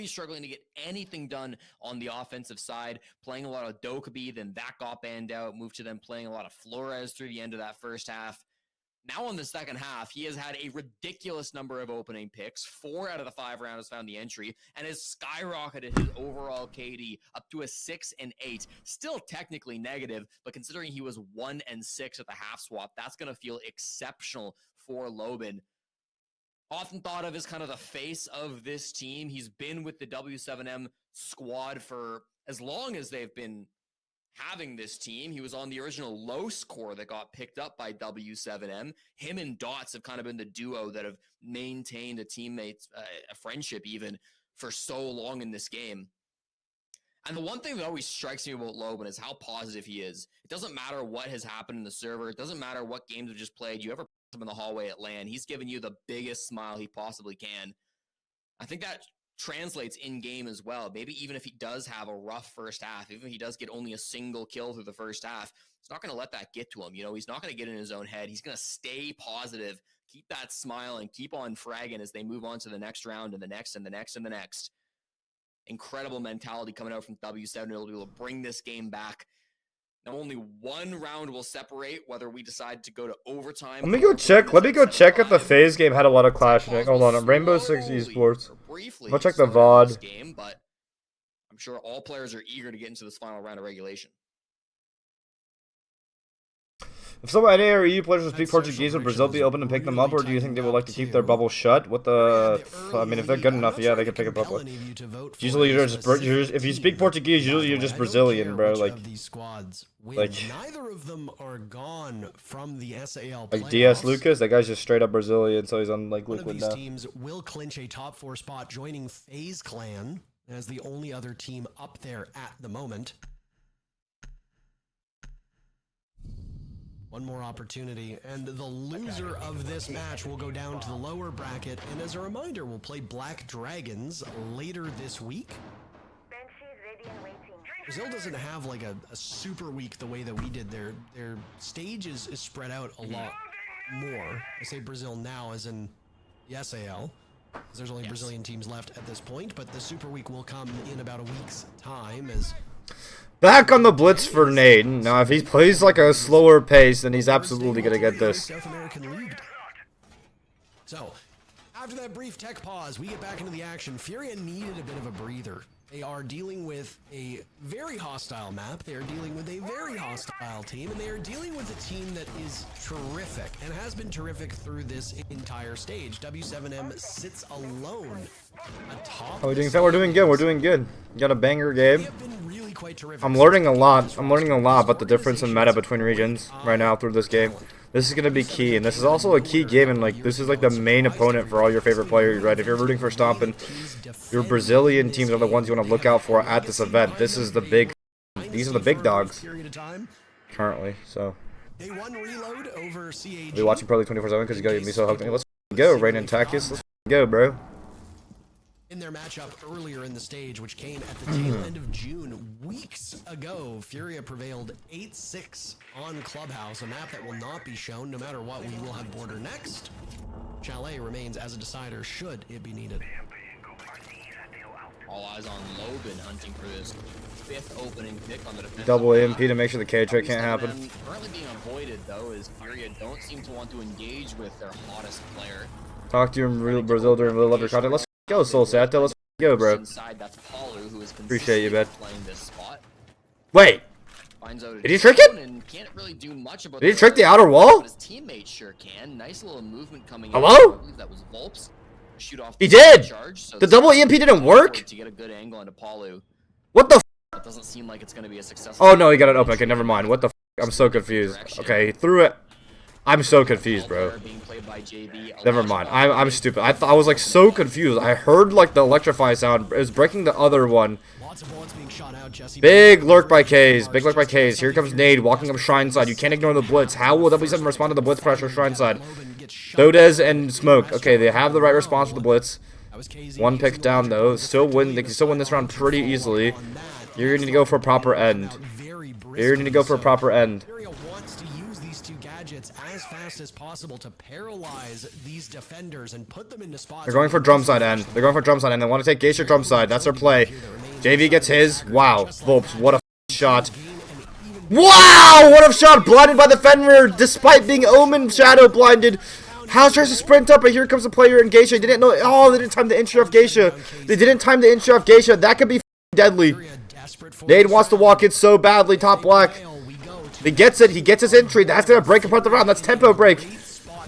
really struggling to get anything done on the offensive side, playing a lot of Dokkaebi, then that got banned out, moved to them playing a lot of Flores through the end of that first half. Now in the second half, he has had a ridiculous number of opening picks. 4 out of the 5 rounds found the entry, and has skyrocketed his overall KD up to a 6 and 8. Still technically negative, but considering he was 1 and 6 at the half swap, that's going to feel exceptional for Logan. Often thought of as kind of the face of this team. He's been with the W7M squad for as long as they've been having this team. He was on the original low score that got picked up by W7M. Him and Dots have kind of been the duo that have maintained a teammate's a friendship even for so long in this game. And the one thing that always strikes me about Logan is how positive he is. It doesn't matter what has happened in the server. It doesn't matter what games have just played. You ever pass him in the hallway at LAN, he's giving you the biggest smile he possibly can. I think that translates in game as well. Maybe even if he does have a rough first half, even if he does get only a single kill through the first half, he's not going to let that get to him. You know, he's not going to get in his own head. He's going to stay positive, keep that smile, and keep on fragging as they move on to the next round and the next and the next and the next. Incredible mentality coming out from W7 to be able to bring this game back. Now only one round will separate whether we decide to go to overtime.
Let me go check. Let me go check if the FaZe game had a lot of clashing. Hold on, Rainbow Six Esports. I'll check the VOD.
Game, but I'm sure all players are eager to get into this final round of regulation.
If some NA or EU players would speak Portuguese, would Brazil be open to pick them up, or do you think they would like to keep their bubble shut? What the? I mean, if they're good enough, yeah, they can pick it up. Usually, if you speak Portuguese, usually you're just Brazilian, bro. Like
neither of them are gone from the SAL playoffs.
Like DS Lucas, that guy's just straight up Brazilian, so he's on like Liquid now.
One of these teams will clinch a top 4 spot, joining FaZe Clan as the only other team up there at the moment. One more opportunity, and the loser of this match will go down to the lower bracket. And as a reminder, we'll play Black Dragons later this week. Brazil doesn't have like a super week the way that we did. Their stage is spread out a lot more. I say Brazil now as in the SAL, because there's only Brazilian teams left at this point, but the super week will come in about a week's time as...
Back on the Blitz for Nade. Now, if he plays like a slower pace, then he's absolutely going to get this.
South American League. So, after that brief tech pause, we get back into the action. Furia needed a bit of a breather. They are dealing with a very hostile map. They are dealing with a very hostile team, and they are dealing with a team that is terrific and has been terrific through this entire stage. W7M sits alone atop.
How are we doing? We're doing good. We're doing good. Got a banger game.
Really quite terrific.
I'm learning a lot. I'm learning a lot about the difference in meta between regions right now through this game. This is going to be key, and this is also a key game, and like this is like the main opponent for all your favorite players, right? If you're rooting for Stompin', your Brazilian teams are the ones you want to look out for at this event. This is the big, these are the big dogs currently, so.
Day 1 reload over CAG.
I'll be watching probably 24/7 because you got to get me so hooked. Let's go, Rain and Takis. Let's go, bro.
In their matchup earlier in the stage, which came at the tail end of June, weeks ago, Furia prevailed 8-6 on Clubhouse, a map that will not be shown no matter what. We will have Border next. Chalet remains as a decider should it be needed.
All eyes on Logan hunting for this 5th opening pick on the defensive.
Double AMP to make sure the K trade can't happen.
Currently being avoided though is Furia don't seem to want to engage with their hottest player.
Talk to you in real Brazil during Little Under content. Let's go, Soul Sato. Let's go, bro.
Inside, that's Paulo, who is
appreciate you, man.
Playing this spot.
Wait. Did he trick it?
Can't really do much about
Did he trick the outer wall?
But his teammate sure can. Nice little movement coming
Hello?
in. I believe that was Volps. Shoot off
He did.
Charge, so
the double EMP didn't work.
To get a good angle into Paulo.
What the?
It doesn't seem like it's going to be a successful.
Oh no, he got it open. Okay, never mind. What the? I'm so confused. Okay, he threw it. I'm so confused, bro. Never mind. I'm stupid. I was like so confused. I heard like the electrify sound. It was breaking the other one. Big lurk by K's. Big lurk by K's. Here comes Nade walking up Shrine side. You can't ignore the blitz. How will W7 respond to the blitz pressure Shrine side? Dodez and Smoke. Okay, they have the right response for the blitz. One pick down though. Still win. They can still win this round pretty easily. You're gonna need to go for a proper end. You're gonna need to go for a proper end.
gadgets as fast as possible to paralyze these defenders and put them into spots.
They're going for drum side end. They're going for drum side end. They want to take Geisha drum side. That's their play. JV gets his. Wow. Volps, what a shot. Wow! What a shot! Blinded by the Fenrir, despite being Omen shadow blinded. House tries to sprint up, but here comes the player in Geisha. Didn't know. Oh, they didn't time the intro of Geisha. They didn't time the intro of Geisha. That could be deadly. Nade wants to walk it so badly. Top black. He gets it. He gets his entry. That's gonna break apart the round. That's tempo break.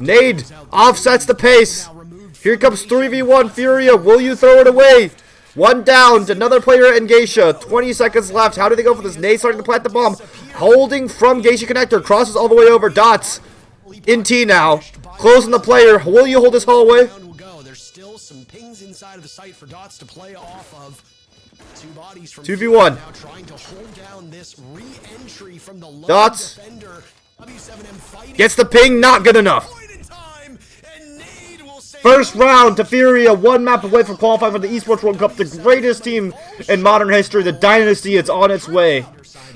Nade offsets the pace. Here comes 3v1 Furia. Will you throw it away? One down. Another player in Geisha. 20 seconds left. How do they go for this? Nade starting to plant the bomb. Holding from Geisha connector. Crosses all the way over. Dots. In T now. Closing the player. Will you hold this hallway?
There's still some pings inside of the site for Dots to play off of.
2v1.
Trying to hold down this re-entry from the
Dots.
defender. W7M
Gets the ping. Not good enough. First round to Furia, one map away from qualifying for the Esports World Cup, the greatest team in modern history, the dynasty. It's on its way.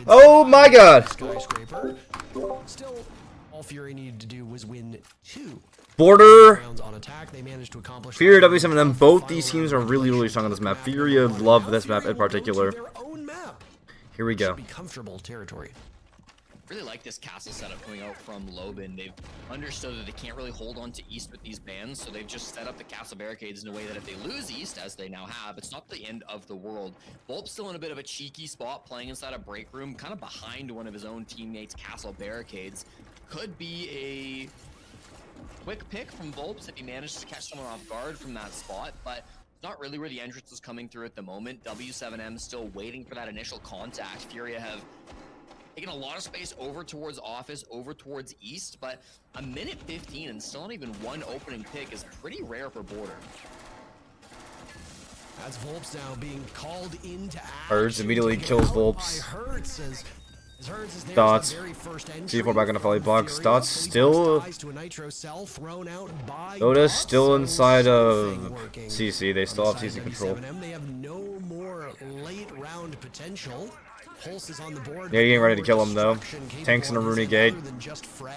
Oh my god.
Still, all Fury needed to do was win 2
Border,
rounds on attack. They managed to accomplish
Furia, W7M, both these teams are really strong on this map. Furia love this map in particular. Here we go.
Be comfortable territory.
Really like this castle setup coming out from Logan. They've understood that they can't really hold on to East with these bans, so they've just set up the castle barricades in a way that if they lose East, as they now have, it's not the end of the world. Volp's still in a bit of a cheeky spot, playing inside a break room, kind of behind one of his own teammates' castle barricades. Could be a quick pick from Volps if he manages to catch someone off guard from that spot, but not really where the entrance is coming through at the moment. W7M still waiting for that initial contact. Furia have taking a lot of space over towards office, over towards East, but a minute 15 and still not even one opening pick is pretty rare for Border.
That's Volps now being called into action.
Herds immediately kills Volps. Dots. C4 back on the volley box. Dots still. Dota's still inside of CC. They still have CC control.
They have no more late round potential.
They're getting ready to kill him though. Tanks in a Rooney gate.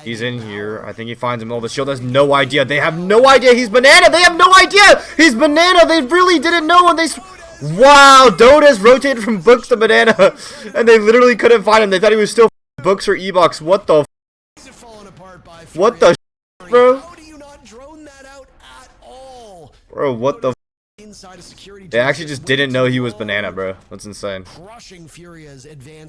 He's in here. I think he finds him. Oh, the shield has no idea. They have no idea he's banana. They have no idea he's banana. They really didn't know when they. Wow, Dota's rotated from books to banana, and they literally couldn't find him. They thought he was still books or e-box. What the? What the, bro? Bro, what the? They actually just didn't know he was banana, bro. That's insane.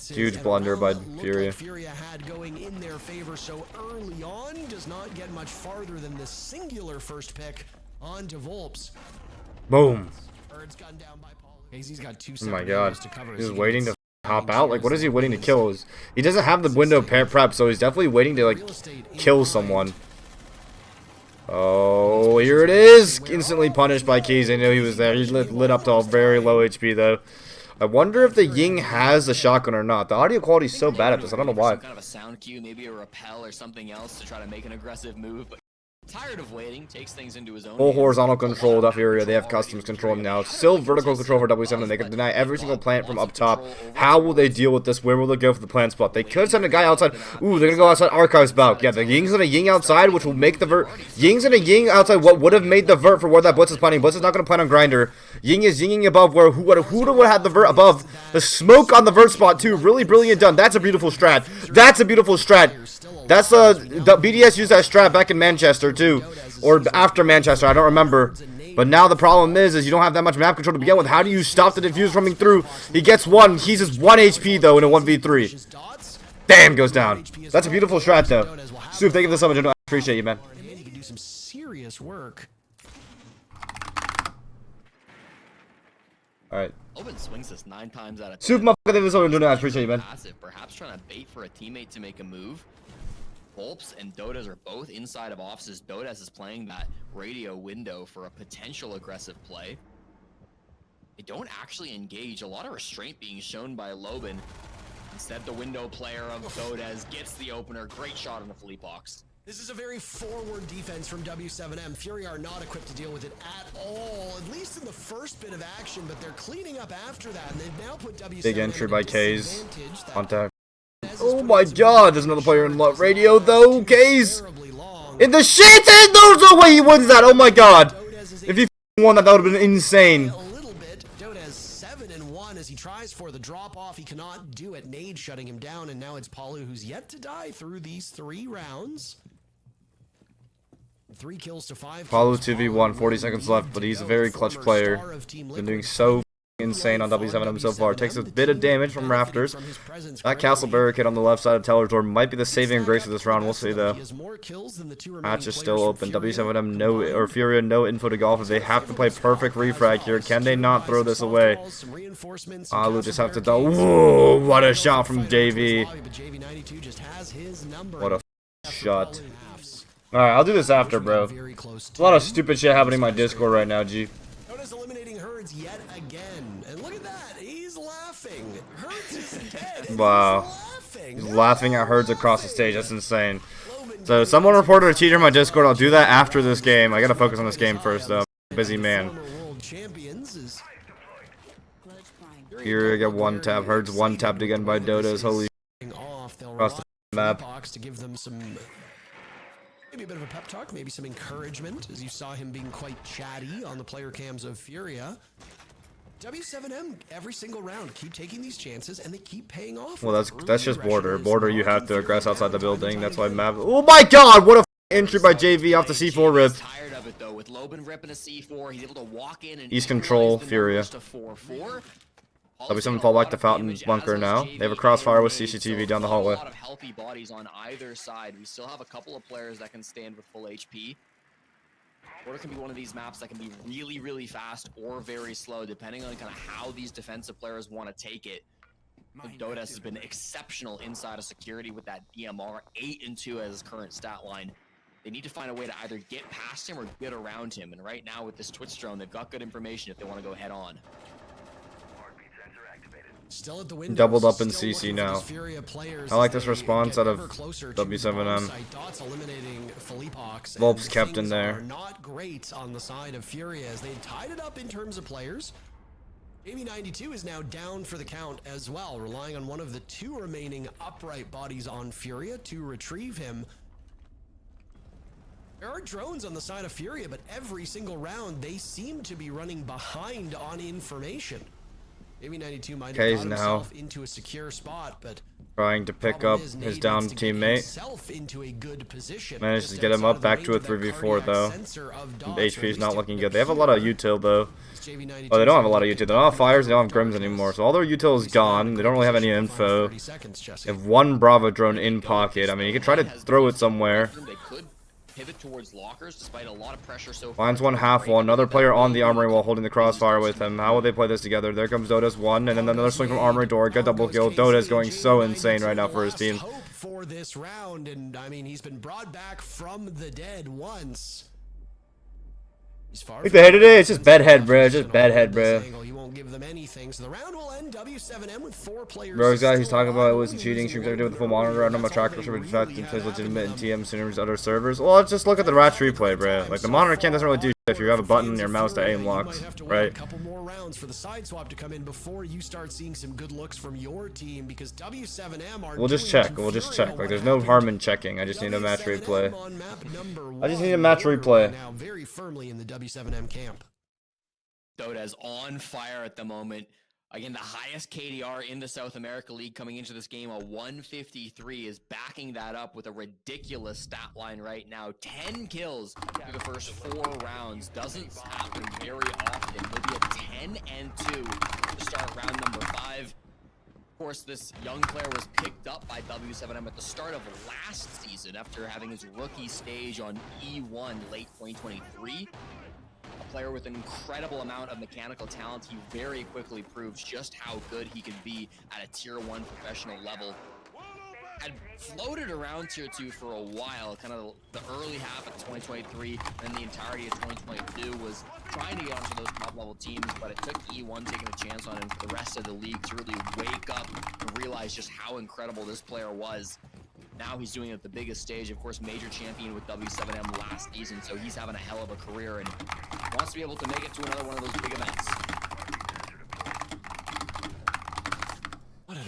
Huge blunder by Furia.
Furia had going in their favor so early on does not get much farther than this singular first pick onto Volps.
Boom.
He's got 2
Oh my god. He's waiting to hop out. Like, what is he waiting to kill? He doesn't have the window prep, so he's definitely waiting to like kill someone. Oh, here it is! Instantly punished by Keys. I knew he was there. He lit up to a very low HP, though. I wonder if the Ying has a shotgun or not. The audio quality is so bad at this. I don't know why.
Some kind of a sound cue, maybe a repel or something else to try to make an aggressive move. But tired of waiting, takes things into his own.
Full horizontal control of Furia. They have customs control now. Still vertical control for W7. They can deny every single plant from up top. How will they deal with this? Where will they go for the plant spot? They could send a guy outside. Ooh, they're gonna go outside Archives Bout. Yeah, the Ying's gonna Ying outside, which will make the vert. Ying's gonna Ying outside what would have made the vert for where that Blitz is planning. Blitz is not gonna plan on Grinder. Ying is Yinging above where who would have had the vert above. The smoke on the vert spot too. Really brilliant done. That's a beautiful strat. That's a beautiful strat. That's the BDS used that strat back in Manchester too. Or after Manchester, I don't remember. But now the problem is you don't have that much map control to begin with. How do you stop the diffuse coming through? He gets one. He's just 1 HP though in a 1v3. Damn, goes down. That's a beautiful strat though. Soup, thank you for the summon. I appreciate you, man.
You can do some serious work.
Alright.
Logan swings this 9 times out of 10.
Soup, motherfucker, thank you for the summon. I appreciate you, man.
Passive, perhaps trying to bait for a teammate to make a move. Volps and Dotas are both inside of offices. Dotas is playing that radio window for a potential aggressive play. They don't actually engage. A lot of restraint being shown by Logan. Instead, the window player of Dotas gets the opener. Great shot on the flea box.
This is a very forward defense from W7M. Fury are not equipped to deal with it at all, at least in the first bit of action, but they're cleaning up after that, and they've now put W7M
Big entry by K's. Contact. Oh my god, there's another player in radio though, Case. In the shit! There's no way he wins that! Oh my god! If he won that, that would have been insane.
A little bit. Dota has 7-1 as he tries for the drop off. He cannot do it. Nade shutting him down, and now it's Paulo who's yet to die through these 3 rounds. 3 kills to 5.
Paulo 2v1, 40 seconds left, but he's a very clutch player. Been doing so insane on W7M so far. Takes a bit of damage from Rafters. That castle barricade on the left side of Teller's door might be the saving grace of this round. We'll see though. Match is still open. W7M or Furia no info to golf. They have to play perfect refrag here. Can they not throw this away? Alu just have to do. Whoa! What a shot from JV. What a shot. Alright, I'll do this after, bro. There's a lot of stupid shit happening in my Discord right now, G.
Eliminating Herds yet again. And look at that. He's laughing. Herds is dead.
Wow. He's laughing at Herds across the stage. That's insane. So someone reported a cheater in my Discord. I'll do that after this game. I gotta focus on this game first, though. Busy man. Here we get one tap. Herds one tapped again by Dota's. Holy across the map.
To give them some, maybe a bit of a pep talk, maybe some encouragement, as you saw him being quite chatty on the player cams of Furia. W7M every single round keep taking these chances and they keep paying off.
Well, that's just border. Border, you have to aggress outside the building. That's why map. Oh my god! What a entry by JV off the C4 rip.
Tired of it though. With Logan ripping a C4, he's able to walk in and
East control, Furia. W7 fall back to Fountain Bunker now. They have a crossfire with CCTV down the hallway.
A lot of healthy bodies on either side. We still have a couple of players that can stand with full HP. Or it can be one of these maps that can be really, really fast or very slow, depending on kind of how these defensive players want to take it. Dota has been exceptional inside of security with that DMR 8-2 as his current stat line. They need to find a way to either get past him or get around him. And right now with this Twitch drone, they've got good information if they want to go head on.
Still at the windows,
doubled up in CC now. I like this response out of W7M. Volp's kept in there.
Not great on the side of Furia as they tied it up in terms of players. JV92 is now down for the count as well, relying on one of the 2 remaining upright bodies on Furia to retrieve him. There are drones on the side of Furia, but every single round they seem to be running behind on information. JV92 might have got himself into a secure spot, but
trying to pick up his down teammate. Managed to get him up back to a 3v4 though. HP is not looking good. They have a lot of util though. Oh, they don't have a lot of util. They don't have fires, they don't have grims anymore. So all their util is gone. They don't really have any info. They have 1 Bravo drone in pocket. I mean, you could try to throw it somewhere.
Pivot towards lockers despite a lot of pressure so far.
Finds one half wall. Another player on the armory wall holding the crossfire with him. How will they play this together? There comes Dota's one, and then another swing from armory door. Good double kill. Dota's going so insane right now for his team.
For this round, and I mean, he's been brought back from the dead once.
I think the head today, it's just bedhead, bro. It's just bedhead, bro.
He won't give them anything, so the round will end. W7M with 4 players.
Bro, guy he's talking about it wasn't cheating. Streams every day with the full monitor. I know my tracker should be tracked and plays legitimate in TM streamers other servers. Well, let's just look at the Ratch replay, bro. Like the monitor cam doesn't really do shit if you have a button in your mouse that aim locks, right?
A couple more rounds for the side swap to come in before you start seeing some good looks from your team, because W7M are.
We'll just check. We'll just check. Like there's no harm in checking. I just need a match replay. I just need a match replay.
Now very firmly in the W7M camp.
Dota is on fire at the moment. Again, the highest KDR in the South America League coming into this game, a 153, is backing that up with a ridiculous stat line right now. 10 kills through the first 4 rounds. Doesn't happen very often. He'll be at 10-2 to start round number 5. Of course, this young player was picked up by W7M at the start of last season after having his rookie stage on E1 late 2023. A player with an incredible amount of mechanical talent. He very quickly proves just how good he can be at a tier 1 professional level. Had floated around tier 2 for a while, kind of the early half of 2023 and the entirety of 2022 was trying to get onto those top level teams, but it took E1 taking a chance on him for the rest of the league to really wake up and realize just how incredible this player was. Now he's doing it at the biggest stage, of course, major champion with W7M last season, so he's having a hell of a career and wants to be able to make it to another one of those big events.
What an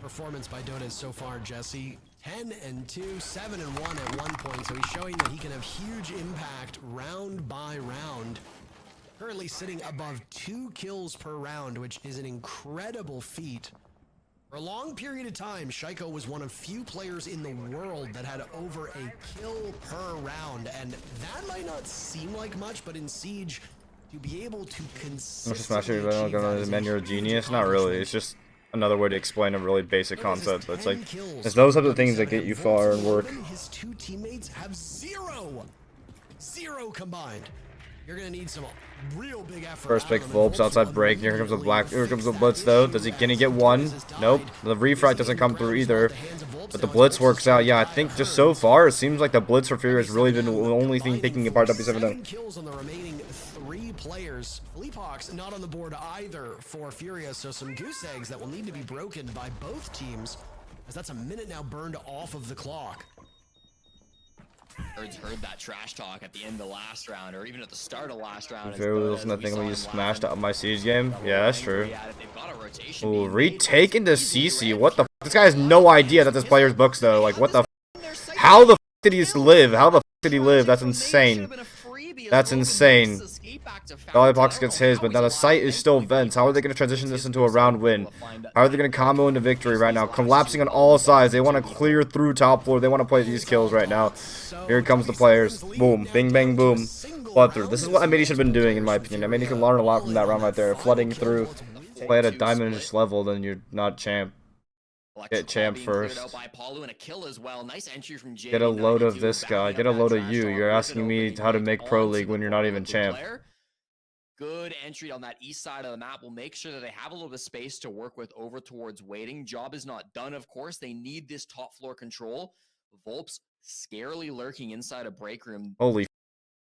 performance by Dota so far, Jesse. 10-2, 7-1 at one point, so he's showing that he can have huge impact round by round. Currently sitting above 2 kills per round, which is an incredible feat. For a long period of time, Shaiko was one of few players in the world that had over a kill per round, and that might not seem like much, but in Siege, to be able to consistently achieve that is a
you're a
huge
genius. Not really. It's
accomplishment.
just another way to explain a really basic concept. But it's like it's those types of things that get you far and work.
His 2 teammates have zero combined. You're gonna need some real big effort.
First pick, Volps outside break. Here comes the black. Here comes the blitz though. Can he get one? Nope. The refrag doesn't come through either. But the blitz works out. Yeah, I think just so far it seems like the blitz for Furia has really been the only thing taking apart W7M.
Kills on the remaining 3 players. Leaphawks not on the board either for Furia, so some goose eggs that will need to be broken by both teams, as that's a minute now burned off of the clock.
Heard that trash talk at the end of the last round, or even at the start of last round.
Very little nothing when you smashed up my Siege game. Yeah, that's true.
They've got a rotation.
Ooh, retake into CC. What the f? This guy has no idea that this player's books though. Like, what the f? How the f did he live? How the f did he live? That's insane. That's insane. Lollipox gets his, but now the site is still vents. How are they going to transition this into a round win? How are they going to combo into victory right now? Collapsing on all sides. They want to clear through top floor. They want to play these kills right now. Here comes the players. Boom. Bing, bang, boom. Flood through. This is what Amity should have been doing, in my opinion. Amity can learn a lot from that round right there. Flooding through. Play at a diamond level, then you're not champ. Get champ first. Get a load of this guy. Get a load of you. You're asking me how to make Pro League when you're not even champ.
Good entry on that east side of the map will make sure that they have a little bit of space to work with over towards waiting. Job is not done, of course. They need this top floor control. Volps scarily lurking inside a break room.
Holy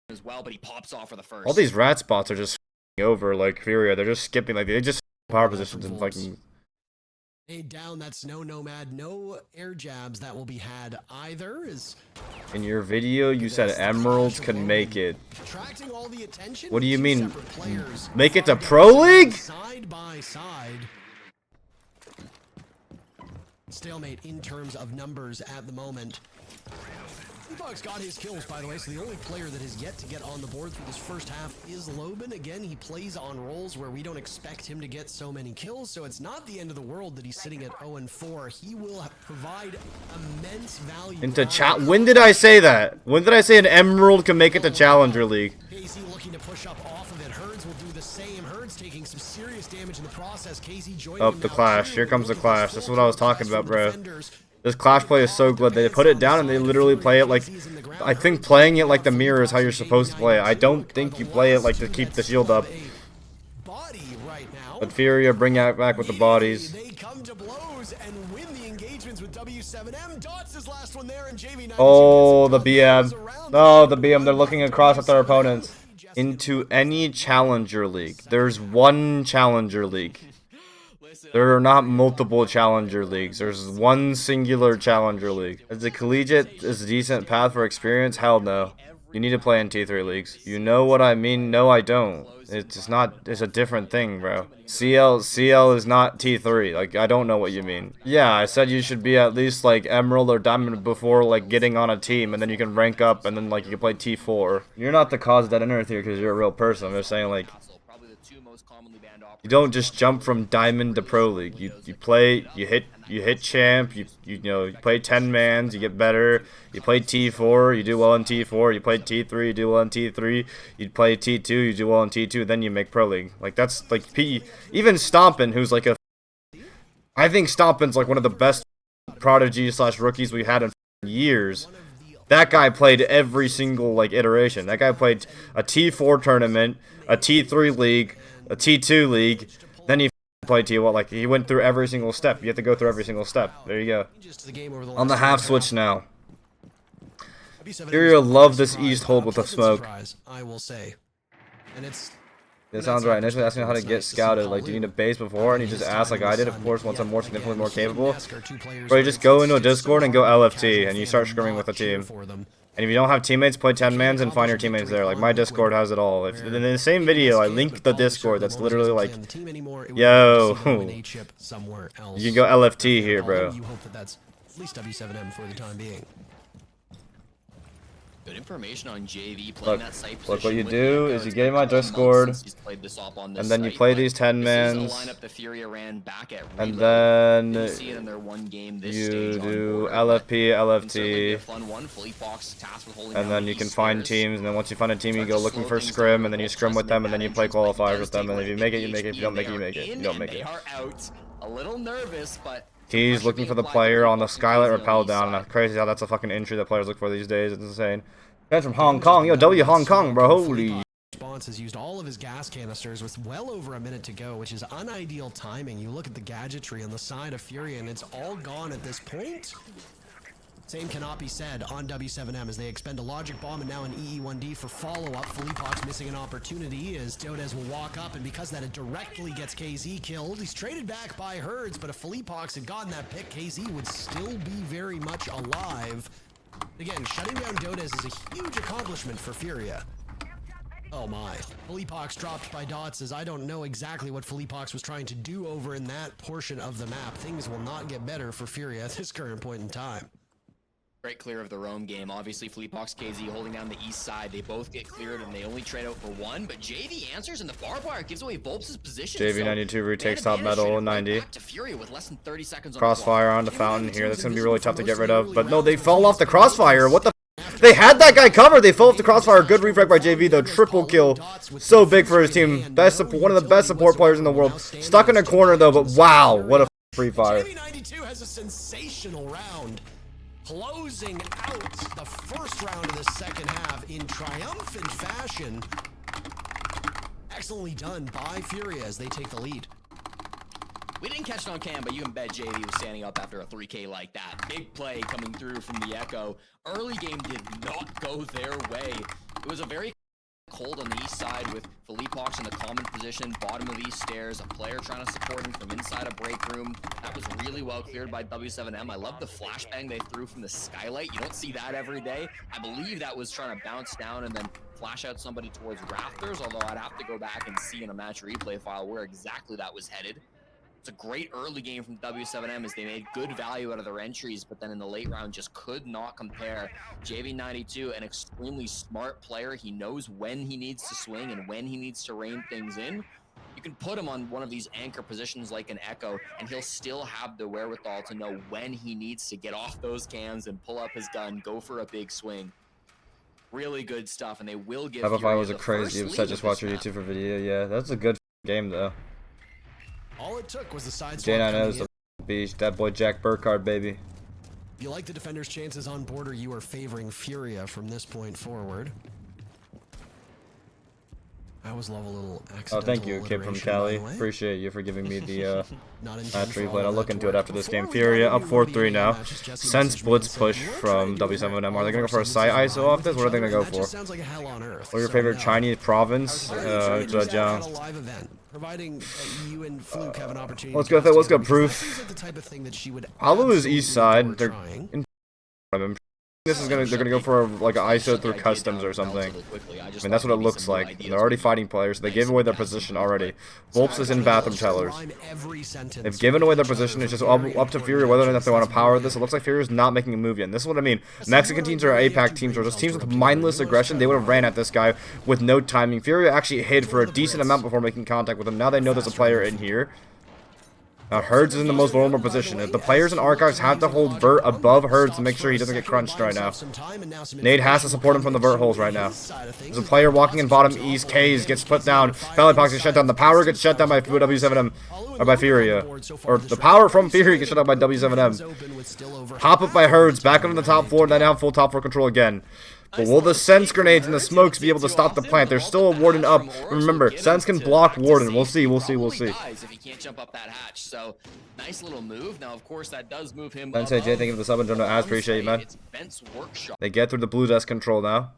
as well, but he pops off for the first.
All these rat spots are just over like Furia. They're just skipping, like they just power positions and fucking.
Down that Snow Nomad, no air jabs that will be had either.
In your video, you said emeralds can make it. What do you mean? Make it to Pro League?
Side by side. Stalemate in terms of numbers at the moment. Leaphawks got his kills, by the way, so the only player that has yet to get on the board through this first half is Logan. Again, he plays on roles where we don't expect him to get so many kills, so it's not the end of the world that he's sitting at 0-4. He will provide immense value.
Into chat. When did I say that? When did I say an emerald can make it to Challenger League?
Casey looking to push up off of it. Herds will do the same. Herds taking some serious damage in the process. Casey joining
Oh, the clash. Here comes the clash. This is what I was talking about, bro. This clash play is so good. They put it down and they literally play it like, I think playing it like the mirror is how you're supposed to play it. I don't think you play it like to keep the shield up. But Furia bring it back with the bodies.
They come to blows and win the engagements with W7M. Dots his last one there, and JV9
Oh, the BM. Oh, the BM. They're looking across at their opponents. Into any Challenger League. There's one Challenger League. There are not multiple Challenger Leagues. There's one singular Challenger League. Is the Collegiate is a decent path for experience? Hell no. You need to play in T3 leagues. You know what I mean? No, I don't. It's just not. It's a different thing, bro. CL is not T3. Like, I don't know what you mean. Yeah, I said you should be at least like Emerald or Diamond before like getting on a team, and then you can rank up, and then like you can play T4. You're not the cause of that unearth here because you're a real person. I'm just saying, like, you don't just jump from Diamond to Pro League. You play, you hit champ, you know, you play 10 mans, you get better. You play T4, you do well in T4. You play T3, you do well in T3. You play T2, you do well in T2. Then you make Pro League. Like, that's like even Stompin, who's like I think Stompin's like one of the best prodigies / rookies we had in years. That guy played every single like iteration. That guy played a T4 tournament, a T3 league, a T2 league, then he played T1. Like, he went through every single step. You have to go through every single step. There you go. On the half switch now. Furia love this east hold with the smoke.
I will say. And
It sounds right. Initially asking how to get scouted. Like, do you need a base before? And he just asked like I did. Of course, once I'm more significantly more capable. Or you just go into a Discord and go LFT, and you start screaming with a team. And if you don't have teammates, play 10-mans and find your teammates there. Like, my Discord has it all. If, in the same video, I link the Discord that's literally like, yo, you can go LFT here, bro.
You hope that that's at least W7M for the time being.
Good information on JV playing that site position.
Look, what you do is you get in my Discord, and then you play these 10-mans, and then you do LFP, LFT, and then you can find teams, and then once you find a team, you go looking for scrim, and then you scrim with them, and then you play qualifiers with them, and if you make it, you make it. If you don't make it, you make it. You don't make it.
A little nervous, but
He's looking for the player on the skylight rappel down, and that's crazy how that's a fucking entry that players look for these days. It's insane. Guys from Hong Kong. Yo, W Hong Kong, bro. Holy.
Response has used all of his gas canisters with well over a minute to go, which is unideal timing. You look at the gadgetry on the side of Furia, and it's all gone at this point. Same cannot be said on W7M as they expend a logic bomb and now an EE1D for follow-up. Philippok's missing an opportunity as Dodes will walk up, and because that it directly gets KZ killed, he's traded back by Herds, but if Philippok's had gotten that pick, KZ would still be very much alive. Again, shutting down Dodes is a huge accomplishment for Furia. Oh my. Philippok's dropped by Dots as I don't know exactly what Philippok's was trying to do over in that portion of the map. Things will not get better for Furia at this current point in time.
Great clear of the roam game. Obviously, Philippok's KZ holding down the east side. They both get cleared and they only trade out for one, but JV answers and the barbed wire gives away Volps' position.
JV 92 retakes top metal 90.
To Furia with less than 30 seconds on
crossfire on the fountain here. That's going to be really tough to get rid of. But no, they fell off the crossfire. What the f? They had that guy covered. They fell off the crossfire. Good refrag by JV though. Triple kill. So big for his team. Best one of the best support players in the world. Stuck in a corner though, but wow, what a free fire.
JV 92 has a sensational round, closing out the first round of the second half in triumphant fashion. Excellently done by Furia as they take the lead.
We didn't catch it on cam, but you can bet JV was standing up after a 3K like that. Big play coming through from the Echo. Early game did not go their way. It was a very cold on the east side with Philippok's in the common position, bottom of east stairs, a player trying to support him from inside a break room. That was really well cleared by W7M. I love the flashbang they threw from the skylight. You don't see that every day. I believe that was trying to bounce down and then flash out somebody towards rafters, although I'd have to go back and see in a match replay file where exactly that was headed. It's a great early game from W7M as they made good value out of their entries, but then in the late round just could not compare. JV92, an extremely smart player. He knows when he needs to swing and when he needs to rein things in. You can put him on one of these anchor positions like an Echo, and he'll still have the wherewithal to know when he needs to get off those cams and pull up his gun, go for a big swing. Really good stuff, and they will give
If I was a crazy upset, just watch your YouTube for video. Yeah, that's a good game though.
All it took was the side swap.
J9 is the beast. That boy Jack Burkhardt, baby.
If you like the defender's chances on border, you are favoring Furia from this point forward. I always love a little accidental.
Oh, thank you, kid from Cali. Appreciate you for giving me the match replay. I'll look into it after this game. Furia up 4-3 now. Sen Blitz Push from W7M. Are they gonna go for a side ISO off this? What are they gonna go for?
Sounds like a hell on earth.
What's your favorite Chinese province?
Providing you and Fluke have an opportunity.
Let's go, Fett. Let's go. Proof. Paulo is east side. They're in. This is they're gonna go for like an ISO through customs or something. I mean, that's what it looks like. They're already fighting players. They gave away their position already. Volps is in bathroom tellers. They've given away their position. It's just up to Furia whether or not they want to power this. It looks like Furia's not making a move yet. And this is what I mean. Mexican teams or APAC teams or just teams with mindless aggression. They would have ran at this guy with no timing. Furia actually hid for a decent amount before making contact with him. Now they know there's a player in here. Now, Herds is in the most vulnerable position. If the players in Archives have to hold Vert above Herds to make sure he doesn't get crunched right now. Nade has to support him from the Vert holes right now. There's a player walking in bottom east. Kaze gets put down. Philippok's gets shut down. The power gets shut down by W7M. Or by Furia. Or the power from Furia gets shut down by W7M. Pop up by Herds. Back on the top floor. Then have full top floor control again. But will the Sense grenades and the smokes be able to stop the plant? There's still a Warden up. Remember, Sense can block Warden. We'll see, we'll see, we'll see.
If he can't jump up that hatch, so nice little move. Now, of course, that does move him.
Sensei J, thank you for the sub and don't know as appreciate you, man. They get through the blue desk control now.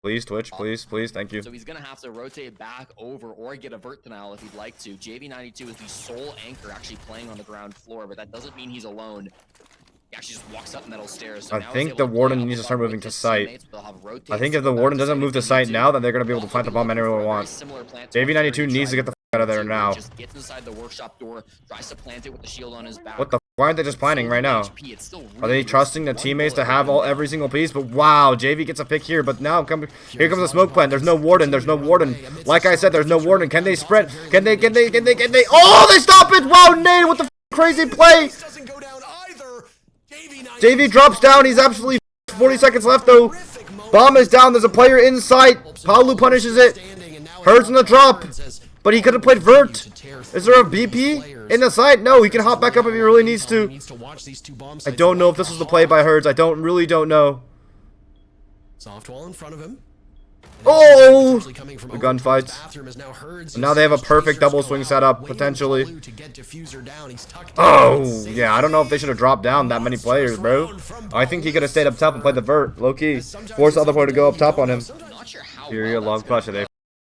Please, Twitch, please, please, thank you.
So he's gonna have to rotate back over or get a vert denial if he'd like to. JV92 is the sole anchor actually playing on the ground floor, but that doesn't mean he's alone. He actually just walks up metal stairs.
I think the Warden needs to start moving to site. I think if the Warden doesn't move to site now, then they're going to be able to plant the bomb anywhere they want. JV92 needs to get the f out of there now.
Just gets inside the workshop door, tries to plant it with the shield on his back.
What the f? Why aren't they just planting right now? Are they trusting the teammates to have every single piece? But wow, JV gets a pick here. But now here comes the smoke plant. There's no Warden. There's no Warden. Like I said, there's no Warden. Can they sprint? Can they? Oh, they stop it! Wow, Nate with the crazy play. JV drops down. He's absolutely 40 seconds left though. Bomb is down. There's a player inside. Paulo punishes it. Hurts in the drop. But he could have played Vert. Is there a BP in the site? No, he can hop back up if he really needs to. I don't know if this was the play by Herds. I really don't know.
Soft wall in front of him.
Oh! The gunfights. And now they have a perfect double swing setup, potentially. Oh, yeah, I don't know if they should have dropped down that many players, bro. I think he could have stayed up top and played the Vert, low-key. Force the other player to go up top on him. Furia love clutch it. They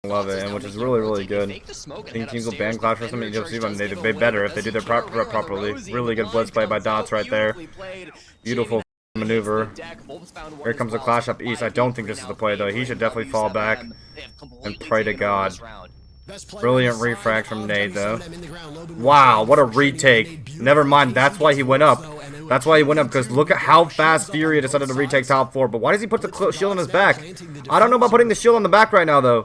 love it, and which is really good. I think teams will ban Clash for some EWC, but they better if they do their prep properly. Really good blitz play by Dots right there. Beautiful maneuver. Here comes a Clash up east. I don't think this is the play though. He should definitely fall back and pray to God. Brilliant refrag from Nade though. Wow, what a retake. Never mind, that's why he went up. That's why he went up, because look at how fast Furia decided to retake top 4. But why does he put the shield on his back? I don't know about putting the shield on the back right now though.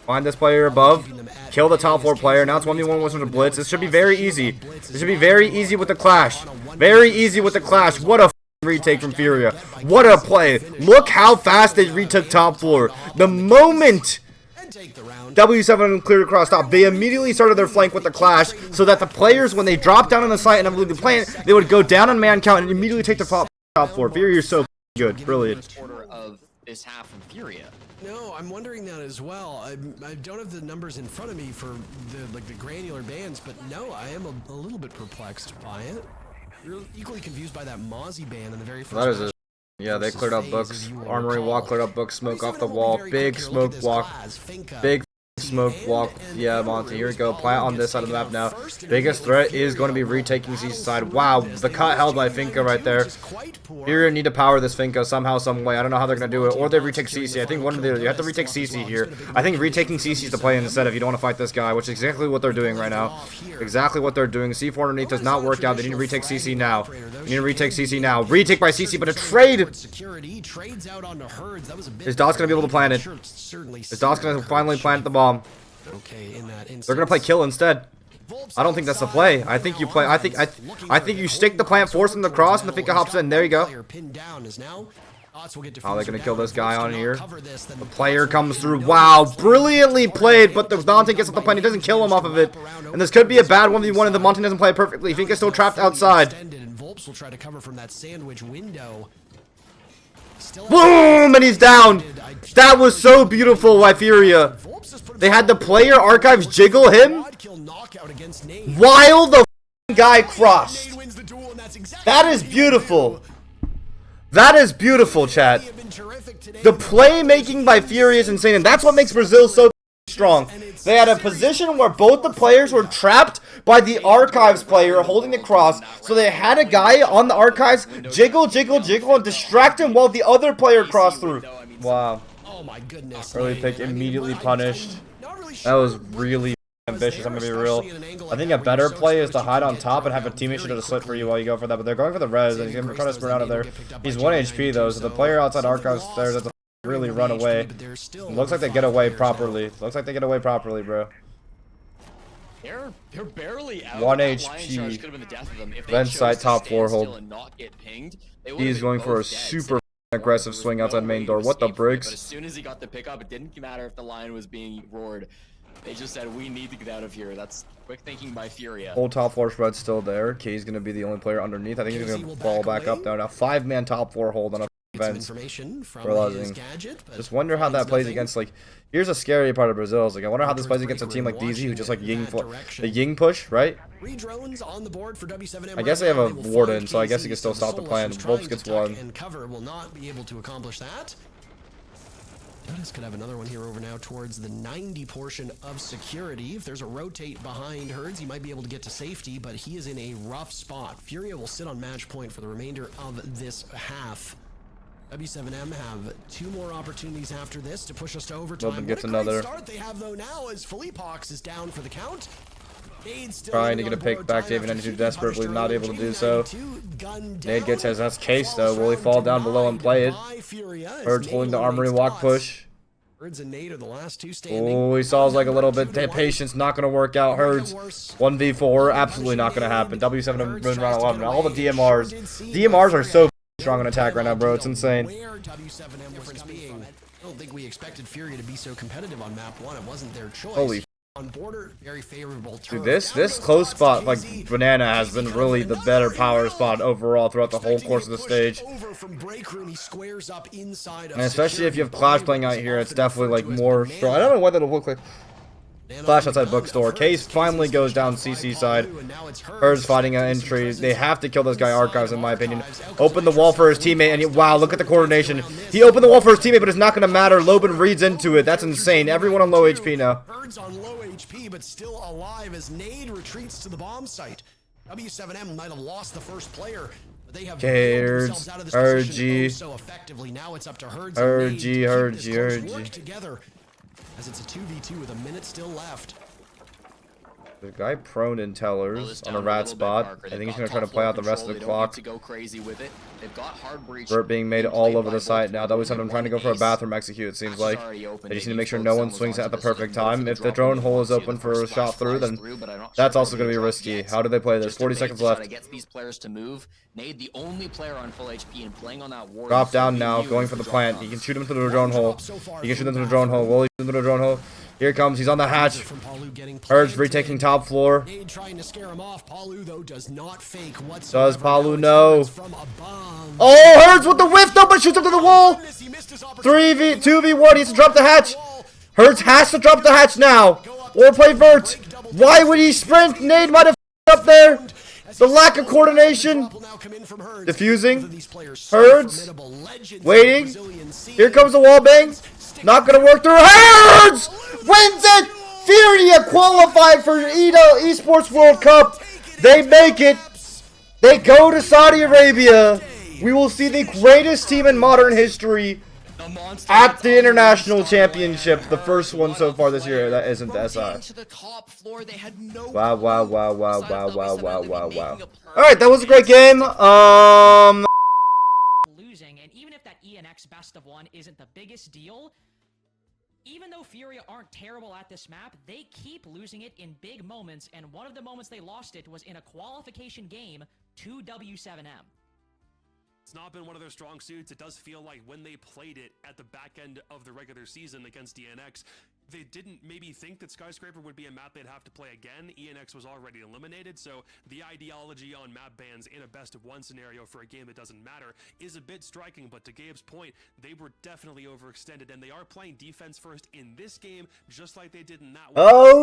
Find this player above. Kill the top 4 player. Now it's 1v1 with the blitz. This should be very easy. This should be very easy with the Clash. Very easy with the Clash. What a retake from Furia. What a play. Look how fast they retook top 4. The moment W7M cleared across top, they immediately started their flank with the Clash, so that the players, when they dropped down on the site and I believe the plant, they would go down on man count and immediately take the top 4. Furia is so good. Brilliant.
Of this half from Furia.
No, I'm wondering that as well. I don't have the numbers in front of me for the granular bans, but no, I am a little bit perplexed by it. You're equally confused by that Mozzie ban in the very first.
That is it. Yeah, they cleared up books. Armory walk cleared up books. Smoke off the wall. Big smoke walk. Big smoke walk. Yeah, Monty. Here we go. Plant on this side of the map now. Biggest threat is going to be retaking CC side. Wow, the cut held by Finka right there. Here, need to power this Finka somehow, some way. I don't know how they're going to do it. Or they retake CC. I think one of the you have to retake CC here. I think retaking CC is the play instead if you don't want to fight this guy, which is exactly what they're doing right now. Exactly what they're doing. C4 underneath does not work out. They need to retake CC now. They need to retake CC now. Retake by CC, but a trade. Is Dot's going to be able to plant it? Is Dot's going to finally plant the bomb? They're going to play kill instead. I don't think that's the play. I think you play. I think you stick the plant, force him to cross, and the Finka hops in. There you go. How are they going to kill this guy on here? The player comes through. Wow, brilliantly played, but the Dante gets up the plant. He doesn't kill him off of it. And this could be a bad 1v1 if the Monty doesn't play it perfectly. Finka's still trapped outside. Boom! And he's down. That was so beautiful by Furia. They had the player archives jiggle him while the guy crossed. That is beautiful. That is beautiful, chat. The playmaking by Furia is insane, and that's what makes Brazil so strong. They had a position where both the players were trapped by the archives player holding the cross, so they had a guy on the archives jiggle, and distract him while the other player crossed through. Wow. Early pick immediately punished. That was really ambitious, I'm gonna be real. I think a better play is to hide on top and have a teammate shoot at a slit for you while you go for that, but they're going for the res, and he's gonna try to sprint out of there. He's 1 HP though, so the player outside archives there has to really run away. Looks like they get away properly. Looks like they get away properly, bro.
They're barely out.
1 HP. Then side top 4 hold. He's going for a super aggressive swing outside main door. What the bricks?
But as soon as he got the pickup, it didn't matter if the line was being roared. They just said, we need to get out of here. That's quick thinking by Furia.
Whole top 4 spread still there. K's going to be the only player underneath. I think he's going to fall back up there. Now 5-man top 4 hold on a fence. Realizing. Just wonder how that plays against, like, here's a scary part of Brazil. Is like, I wonder how this plays against a team like DZ who just like the Ying push, right? I guess they have a Warden, so I guess he can still stop the plan. Volps gets 1.
This could have another one here over now towards the 90 portion of security. If there's a rotate behind Herds, he might be able to get to safety, but he is in a rough spot. Furia will sit on match point for the remainder of this half. W7M have 2 more opportunities after this to push us to overtime.
Logan gets
what a great
another.
start they have though now as Philippox is down for the count.
Trying to get a pick back, David92 desperately not able to do so. Nade gets his case though. Will he fall down below and play it? Herds holding the armory walk push.
Herds and Nade are the last 2 standing.
Oh, he saws like a little bit. Patience not going to work out. Herds 1v4, absolutely not going to happen. W7M win round 11. All the DMRs are so strong in attack right now, bro. It's insane.
I don't think we expected Furia to be so competitive on map 1. It wasn't their choice.
Holy.
On border, very favorable
Dude, this close spot, like Banana, has been really the better power spot overall throughout the whole course of the stage. And especially if you have Clash playing out here, it's definitely like more strong. I don't know what it'll look like. Clash outside bookstore. Case finally goes down CC side. Herds fighting an entry. They have to kill this guy Archives in my opinion. Open the wall for his teammate and wow, look at the coordination. He opened the wall for his teammate, but it's not going to matter. Logan reads into it. That's insane. Everyone on low HP now.
Herds on low HP, but still alive as Nade retreats to the bomb site. W7M might have lost the first player. But they have
Herds, RG,
so effectively. Now it's up to Herds
RG.
work together. As it's a 2v2 with a minute still left.
The guy prone in tellers on a rat spot. I think he's going to try to play out the rest of the clock. Vert being made all over the site now. W7M trying to go for a bathroom execute, it seems like. They just need to make sure no one swings at the perfect time. If the drone hole is open for a shot through, then that's also going to be risky. How do they play this? 40 seconds left.
Nade, the only player on full HP and playing on that ward.
Drop down now, going for the plant. He can shoot him through the drone hole. He can shoot him through the drone hole. Will he shoot him through the drone hole? Here he comes. He's on the hatch. Herds retaking top floor. Does Paulo know? Oh, Herds with the whiff though, but shoots him to the wall. 2v1. He has to drop the hatch. Herds has to drop the hatch now. Or play Vert. Why would he sprint? Nade might have up there. The lack of coordination. Diffusing. Herds. Waiting. Here comes the wall bang. Not gonna work through. Herds wins it. Furia qualified for Esports World Cup. They make it. They go to Saudi Arabia. We will see the greatest team in modern history at the International Championship. The first one so far this year that isn't the SI. Wow. Alright, that was a great game.
Losing, and even if that ENX best of 1 isn't the biggest deal, even though Furia aren't terrible at this map, they keep losing it in big moments, and one of the moments they lost it was in a qualification game to W7M.
It's not been one of their strong suits. It does feel like when they played it at the back end of the regular season against DNX, they didn't maybe think that Skyscraper would be a map they'd have to play again. ENX was already eliminated, so the ideology on map bans in a best of 1 scenario for a game that doesn't matter is a bit striking, but to Gabe's point, they were definitely overextended, and they are playing defense first in this game, just like they did in that one.
Oh